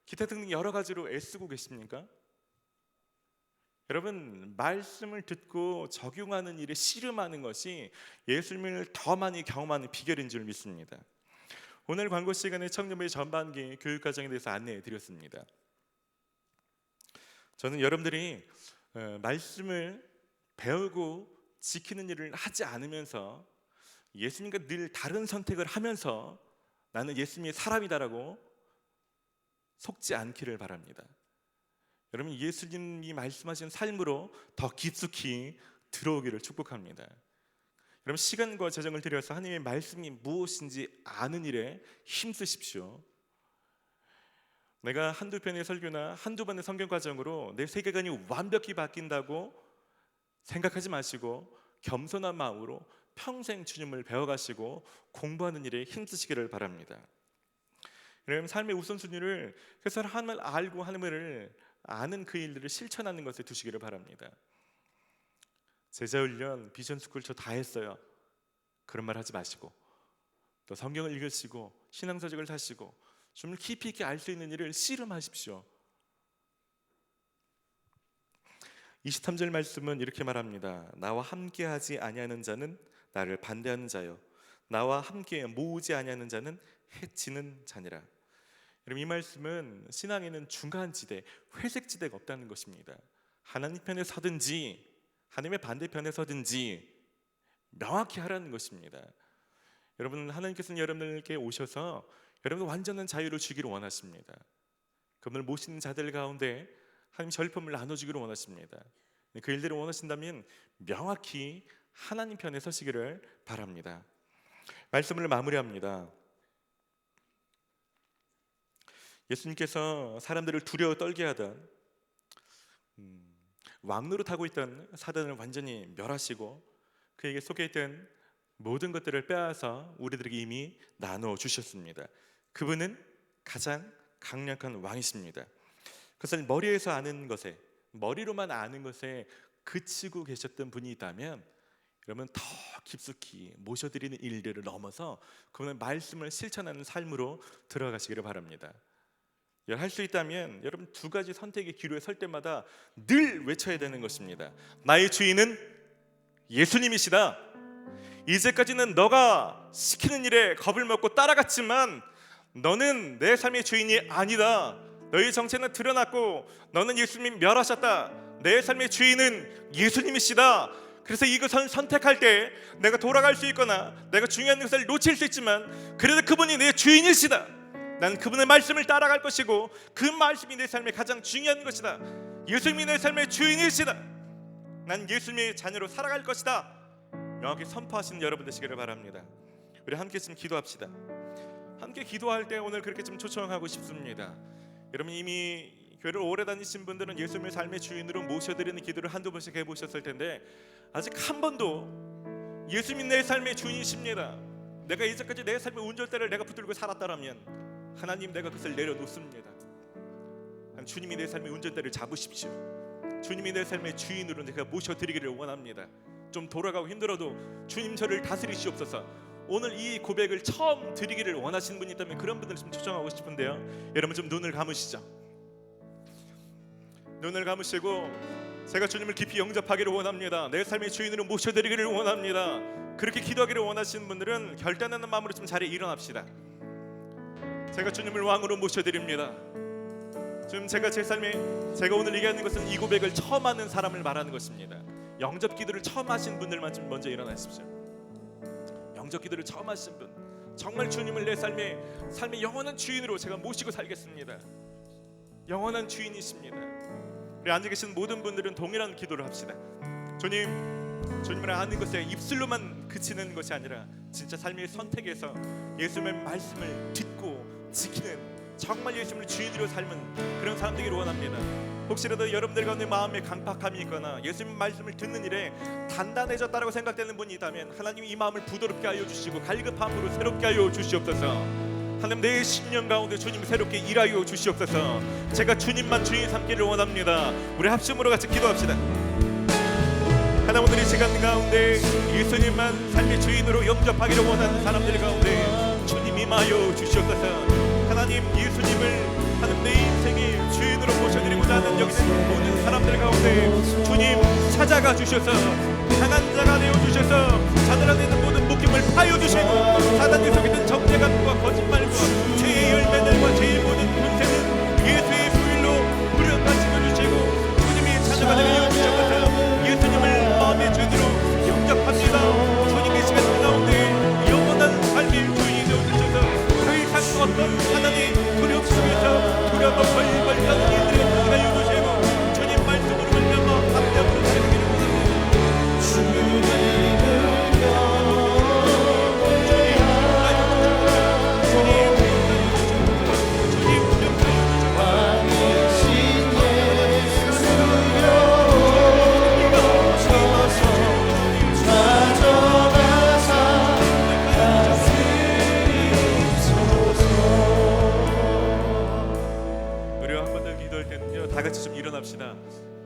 기타 등등 여러 가지로 애쓰고 계십니까? 여러분, 말씀을 듣고 적용하는 일에 씨름하는 것이 예수님을 더 많이 경험하는 비결인 줄 믿습니다. 오늘 광고 시간에 청년부의 전반기 교육과정에 대해서 안내해 드렸습니다. 저는 여러분들이 말씀을 배우고 지키는 일을 하지 않으면서 예수님과 늘 다른 선택을 하면서 나는 예수님의 사람이다라고 속지 않기를 바랍니다. 여러분, 예수님이 말씀하신 삶으로 더 깊숙이 들어오기를 축복합니다. 여러분, 시간과 재정을 들여서 하나님의 말씀이 무엇인지 아는 일에 힘쓰십시오. 내가 한두 편의 설교나 한두 번의 성경 과정으로 내 세계관이 완벽히 바뀐다고 생각하지 마시고 겸손한 마음으로 평생 주님을 배워가시고 공부하는 일에 힘쓰시기를 바랍니다. 여러분, 삶의 우선순위를 그래서 하나님을 알고 하나님을 아는 그 일들을 실천하는 것에 두시기를 바랍니다. 제자훈련, 비전스쿨 저 다 했어요. 그런 말 하지 마시고 또 성경을 읽으시고 신앙서적을 사시고 주님을 깊이 있게 알 수 있는 일을 씨름하십시오. 23절 말씀은 이렇게 말합니다. 나와 함께하지 아니하는 자는 나를 반대하는 자요, 나와 함께 모으지 아니하는 자는 해치는 자니라. 여러분, 이 말씀은 신앙에는 중간지대, 회색지대가 없다는 것입니다. 하나님 편에 서든지 하나님의 반대편에 서든지 명확히 하라는 것입니다. 여러분, 하나님께서는 여러분들께 오셔서 여러분 완전한 자유를 주기를 원하십니다. 그분을 모시는 자들 가운데 하나님 절품을 나눠주기를 원하십니다. 그 일들을 원하신다면 명확히 하나님 편에 서시기를 바랍니다. 말씀을 마무리합니다. 예수님께서 사람들을 두려워 떨게 하던 왕노릇하고 있던 사단을 완전히 멸하시고 그에게 속해 있던 모든 것들을 빼앗아 우리들에게 이미 나눠 주셨습니다. 그분은 가장 강력한 왕이십니다. 그것을 머리에서 아는 것에, 머리로만 아는 것에 그치고 계셨던 분이 있다면 여러분, 더 깊숙이 모셔드리는 일들을 넘어서 그분의 말씀을 실천하는 삶으로 들어가시기를 바랍니다. 할 수 있다면 여러분, 두 가지 선택의 기로에 설 때마다 늘 외쳐야 되는 것입니다. 나의 주인은 예수님이시다. 이제까지는 너가 시키는 일에 겁을 먹고 따라갔지만 너는 내 삶의 주인이 아니다. 너의 정체는 드러났고 너는 예수님이 멸하셨다. 내 삶의 주인은 예수님이시다. 그래서 이것을 선택할 때 내가 돌아갈 수 있거나 내가 중요한 것을 놓칠 수 있지만 그래도 그분이 내 주인이시다. 나는 그분의 말씀을 따라갈 것이고 그 말씀이 내 삶의 가장 중요한 것이다. 예수님이 내 삶의 주인이시다. 난 예수님의 자녀로 살아갈 것이다. 명확히 선포하시는 여러분 되시기를 바랍니다. 우리 함께 좀 기도합시다. 함께 기도할 때 오늘 그렇게 좀 초청하고 싶습니다. 여러분, 이미 교회를 오래 다니신 분들은 예수님의 삶의 주인으로 모셔드리는 기도를 한두 번씩 해보셨을 텐데 아직 한 번도 예수님이 내 삶의 주인이십니다. 내가 이제까지 내 삶의 운전대를 내가 붙들고 살았다라면 하나님, 내가 그것을 내려놓습니다. 주님이 내 삶의 운전대를 잡으십시오. 주님이 내 삶의 주인으로 내가 모셔드리기를 원합니다. 좀 돌아가고 힘들어도 주님 저를 다스리시옵소서. 오늘 이 고백을 처음 드리기를 원하시는 분이 있다면 그런 분들 좀 초청하고 싶은데요. 여러분, 좀 눈을 감으시죠. 눈을 감으시고 제가 주님을 깊이 영접하기를 원합니다. 내 삶의 주인으로 모셔드리기를 원합니다. 그렇게 기도하기를 원하시는 분들은 결단하는 마음으로 좀 자리에 일어납시다. 제가 주님을 왕으로 모셔드립니다. 지금 제가 오늘 얘기하는 것은 이 고백을 처음 하는 사람을 말하는 것입니다. 영접 기도를 처음 하신 분들만 좀 먼저 일어나십시오. 영접 기도를 처음 하신 분, 정말 주님을 내 삶의 영원한 주인으로 제가 모시고 살겠습니다. 영원한 주인이십니다. 우리 앉아 계신 모든 분들은 동일한 기도를 합시다. 주님을 아는 것에 입술로만 그치는 것이 아니라 진짜 삶의 선택에서 예수님의 말씀을 듣고 지키는, 정말 예수님을 주인으로 삶은 그런 사람 되기를 원합니다. 혹시라도 여러분들 가운데 마음에 강팍함이 있거나 예수님 말씀을 듣는 일에 단단해졌다고 생각되는 분이 있다면 하나님이 이 마음을 부드럽게 하여 주시고 갈급함으로 새롭게 하여 주시옵소서. 하나님, 내 심령 가운데 주님이 새롭게 일하여 주시옵소서. 제가 주님만 주인 삼기를 원합니다. 우리 합심으로 같이 기도합시다. 하나님 오늘 이 시간 가운데 예수님만 삶의 주인으로 영접하기를 원하는 사람들 가운데 주님 임하여 주시옵소서. 하나님 예수님을 하나님 내 인생의 주인으로 모셔드리고자 하는 여기 있는 모든 사람들 가운데 주님 찾아가 주셔서 강한 자가 되어주셔서 자들 안에 있는 모든 묶임을 파여주시고 사단의 속에 정죄감과 거짓말과 죄의 열매들과 죄의 모든 권세는 예수의 부일로 무력화시켜 주시고 주님이 자녀가 되게 해주셔서 예수님을 마음의 주인으로 영접합니다. 주님의 시간 가운데 영원한 삶의 주인이 되어주셔서 더 이상 어떤 사단이 두려움 속에서 두려움과 벌벌 떠는 일들이 하여 주시고 주님 말씀으로 말미암아 감격으로 살기를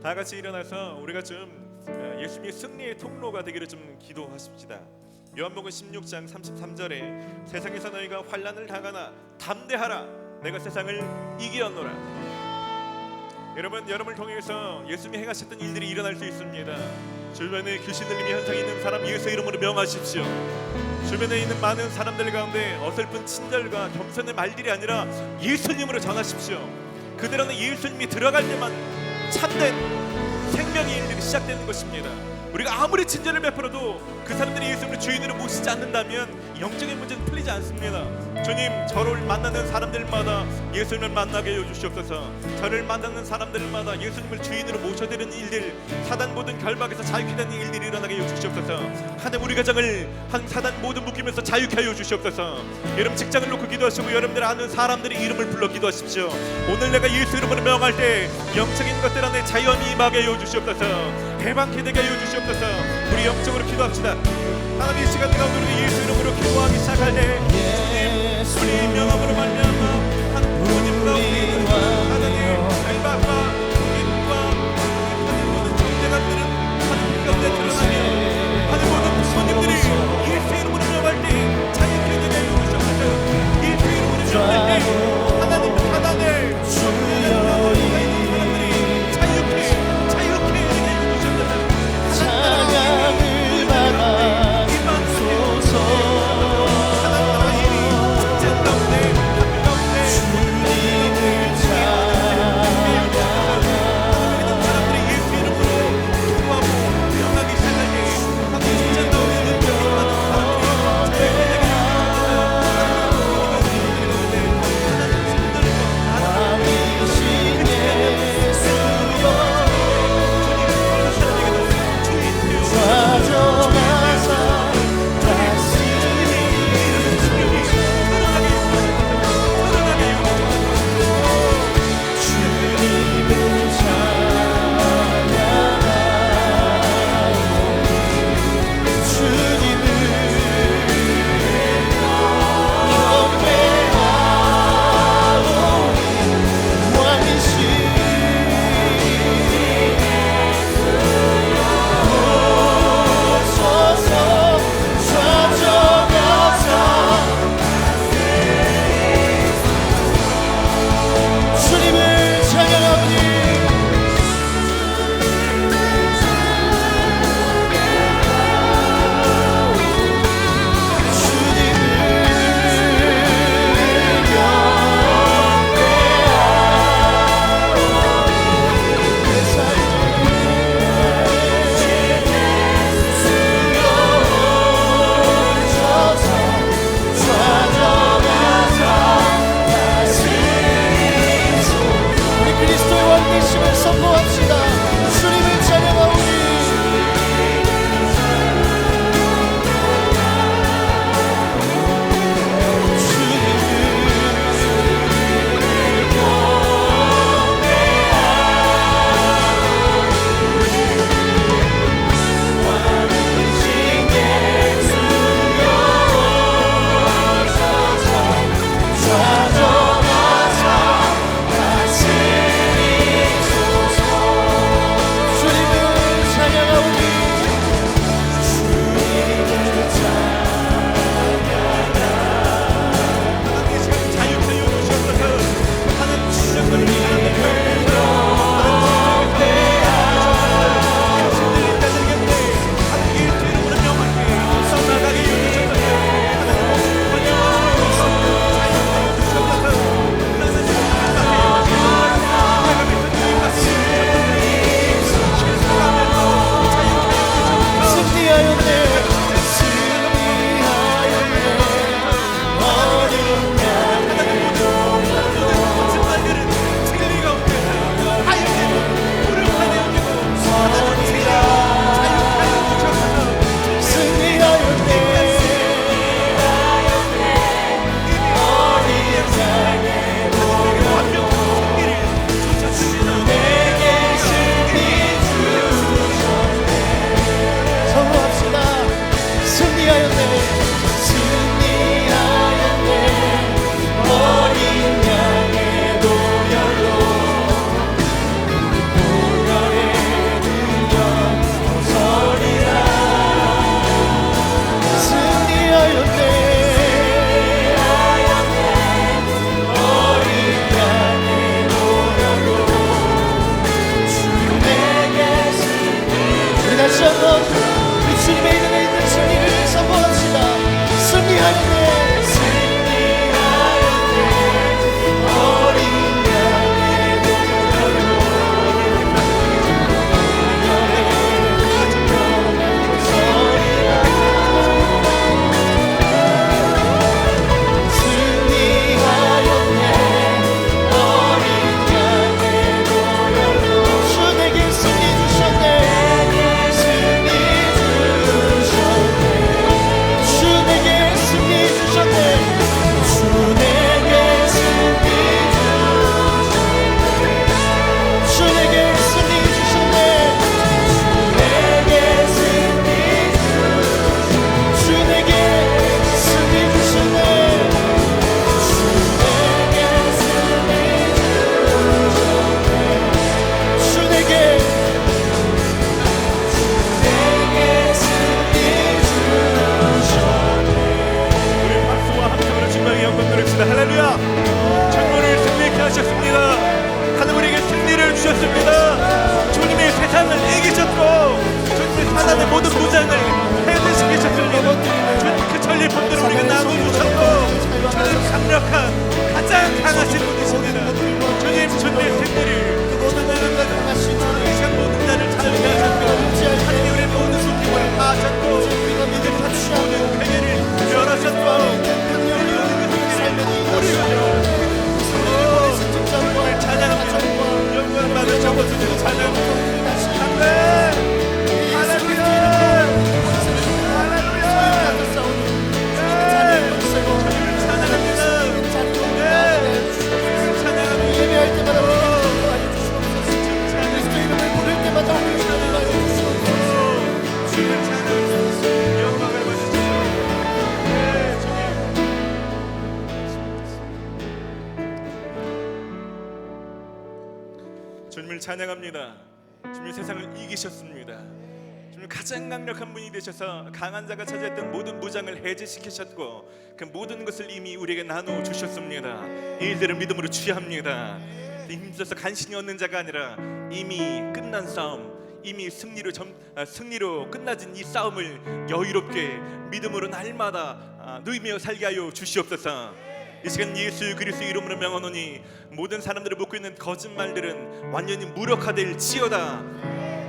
다 같이 일어나서 우리가 좀 예수님의 승리의 통로가 되기를 좀 기도하십시다. 요한복음 16장 33절에 세상에서 너희가 환난을 당하나 담대하라 내가 세상을 이기었노라. 여러분을 통해서 예수님이 행하셨던 일들이 일어날 수 있습니다. 주변에 귀신 들림의 현상이 있는 사람 예수 이름으로 명하십시오. 주변에 있는 많은 사람들 가운데 어설픈 친절과 겸손의 말들이 아니라 예수님으로 전하십시오. 그들 안에 예수님이 들어갈 때만 참된 생명의 일들이 시작되는 것입니다. 우리가 아무리 친절을 베풀어도 그 사람들이 예수님을 주인으로 모시지 않는다면 영적인 문제는 풀리지 않습니다. 주님, 저를 만나는 사람들마다 예수님을 만나게 해주시옵소서. 저를 만나는 사람들마다 예수님을 주인으로 모셔드리는 일들, 사단 모든 결박에서 자유케 되는 일들이 일어나게 해주시옵소서. 하나님 우리 가정을 한 사단 모든 묶임에서 자유케 하여 주시옵소서. 여러분 직장을 놓고 기도하시고 여러분들 아는 사람들의 이름을 불러 기도하십시오. 오늘 내가 예수 이름으로 명할 때 영적인 것들 안에 자연이 임하게 하여 주시옵소서. 해방케 되게 하여 주시옵소서. 우리 영적으로 기도합시다. 하나님 이 시간 가운데 우리 예수 이름으로 기도하기 시작할 때 주님 우리 명함으로 말미암아 하나님 가운데 하나님 결박과 인과 하나님 모든 존재감들은 하나님 가운데 드러나며 하나님 모든 부모님들이 예수 이름으로 명할 때 자유케 되게 하여 주시옵소서. 예수 이름으로 명할 때 하나님 사단을 사람들이 자유케 되게 하여 주시옵소서. 사랑을 받아 찬양합니다. 주님 세상을 이기셨습니다. 주님 가장 강력한 분이 되셔서 강한 자가 차지했던 모든 무장을 해제시키셨고 그 모든 것을 이미 우리에게 나누어 주셨습니다. 이 일들을 믿음으로 취합니다. 힘써서 간신히 얻는 자가 아니라 이미 끝난 싸움, 이미 승리로 끝나진 이 싸움을 여유롭게 믿음으로 날마다 누이며 살게 하여 주시옵소서. 이 시간 예수 그리스도 이름으로 명하노니 모든 사람들을 묶고 있는 거짓말들은 완전히 무력화될지어다.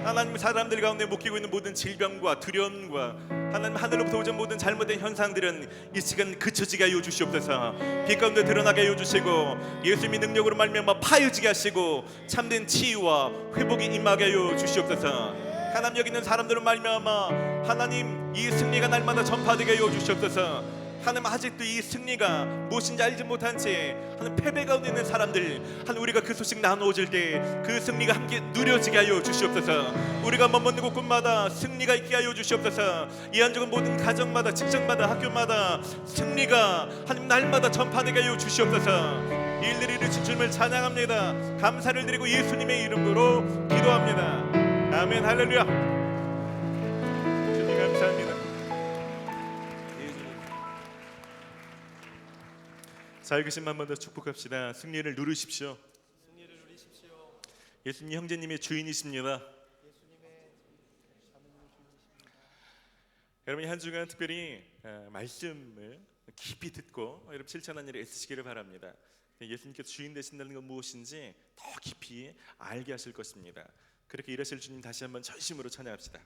하나님 사람들 가운데 묶이고 있는 모든 질병과 두려움과 하나님 하늘로부터 오는 모든 잘못된 현상들은 이 시간 그쳐지게 하여 주시옵소서. 빛 가운데 드러나게 하여 주시고 예수님의 능력으로 말미암아 파여지게 하시고 참된 치유와 회복이 임하게 하여 주시옵소서. 하나님 여기 있는 사람들을 말미암아 하나님 이 승리가 날마다 전파되게 하여 주시옵소서. 하나님 아직도 이 승리가 무엇인지 알지 못한 채 하나님 패배 가운데 있는 사람들 하나님 우리가 그 소식 나누어질 때 그 승리가 함께 누려지게 하여 주시옵소서. 우리가 머무는 곳곳마다 승리가 있게 하여 주시옵소서. 이 한적은 모든 가정마다 직장마다 학교마다 승리가 하나님 날마다 전파되게 하여 주시옵소서. 이 일들을 이루신 주님을 찬양합니다. 감사를 드리고 예수님의 이름으로 기도합니다. 아멘. 할렐루야. 주님 감사합니다. 자, 이것은 한 번 더 축복합시다. 승리를 누리십시오. 예수님 형제님의 주인이십니다. 여러분 한 주간 특별히 말씀을 깊이 듣고 여러분 실천하는 일에 애쓰시기를 바랍니다. 예수님께서 주인 되신다는 건 무엇인지 더 깊이 알게 하실 것입니다. 그렇게 일하실 주님 다시 한번 전심으로 찬양합시다.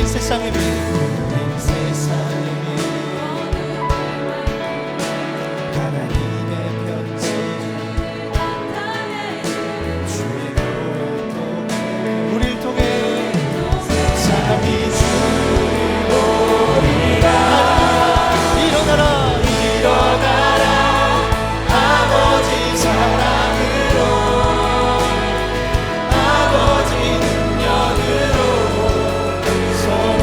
세상의 빛 하나님의 편지 주의 우리를 통해 사람이 주를 보리라. 일어나라 일어나라 아버지 사랑으로 아버지 능력으로 서로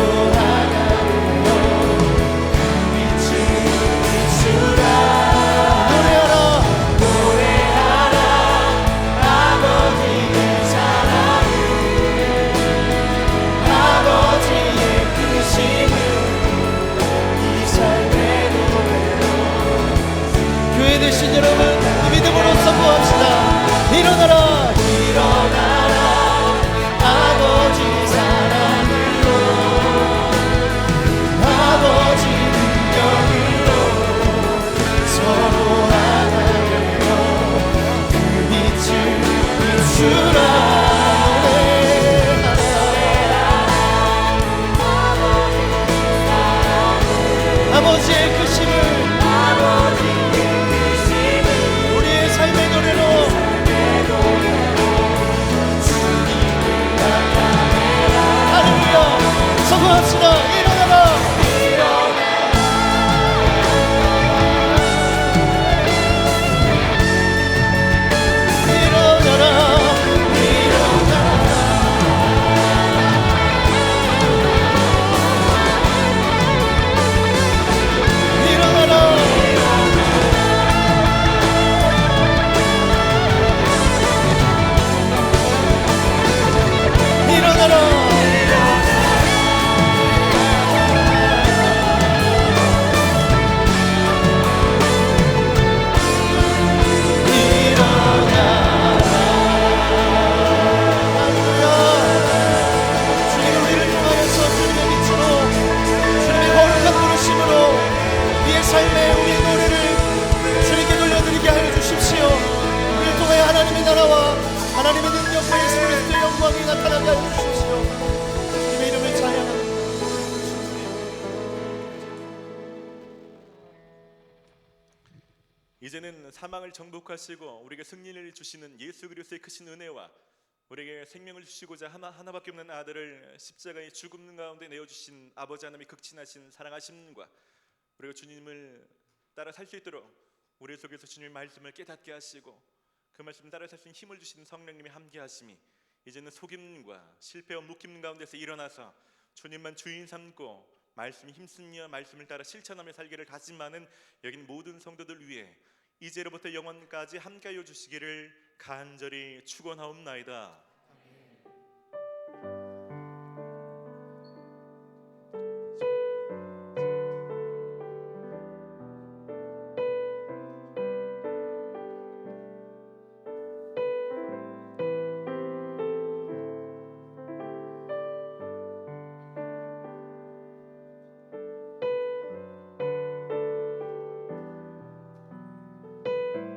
주라 노래하라 아버지의 크심을 우리의 삶의 노래로 할렐루야 성공합시다 일어나라 삶의 우리의 노래를 주님께 돌려드리게 하여 주십시오. 우리를 통해 하나님의 나라와 하나님의 능력과 예수 그리스도의 영광이 나타나게 하여 주십시오. 주님의 이름을 찬양합니다. 이제는 사망을 정복하시고 우리에게 승리를 주시는 예수 그리스도의 크신 은혜와 우리에게 생명을 주시고자 하나밖에 없는 아들을 십자가의 죽음 가운데 내어주신 아버지 하나님의 극진하신 사랑하심과 우리가 주님을 따라 살 수 있도록 우리 속에서 주님의 말씀을 깨닫게 하시고 그 말씀 따라 살 수 있는 힘을 주시는 성령님의 함께 하심이 이제는 속임과 실패와 묶임 가운데서 일어나서 주님만 주인 삼고 말씀이 힘쓰며 말씀을 따라 실천하며 살기를 다짐하는 여기 있는 모든 성도들 위해 이제로부터 영원까지 함께하여 주시기를 간절히 축원하옵나이다.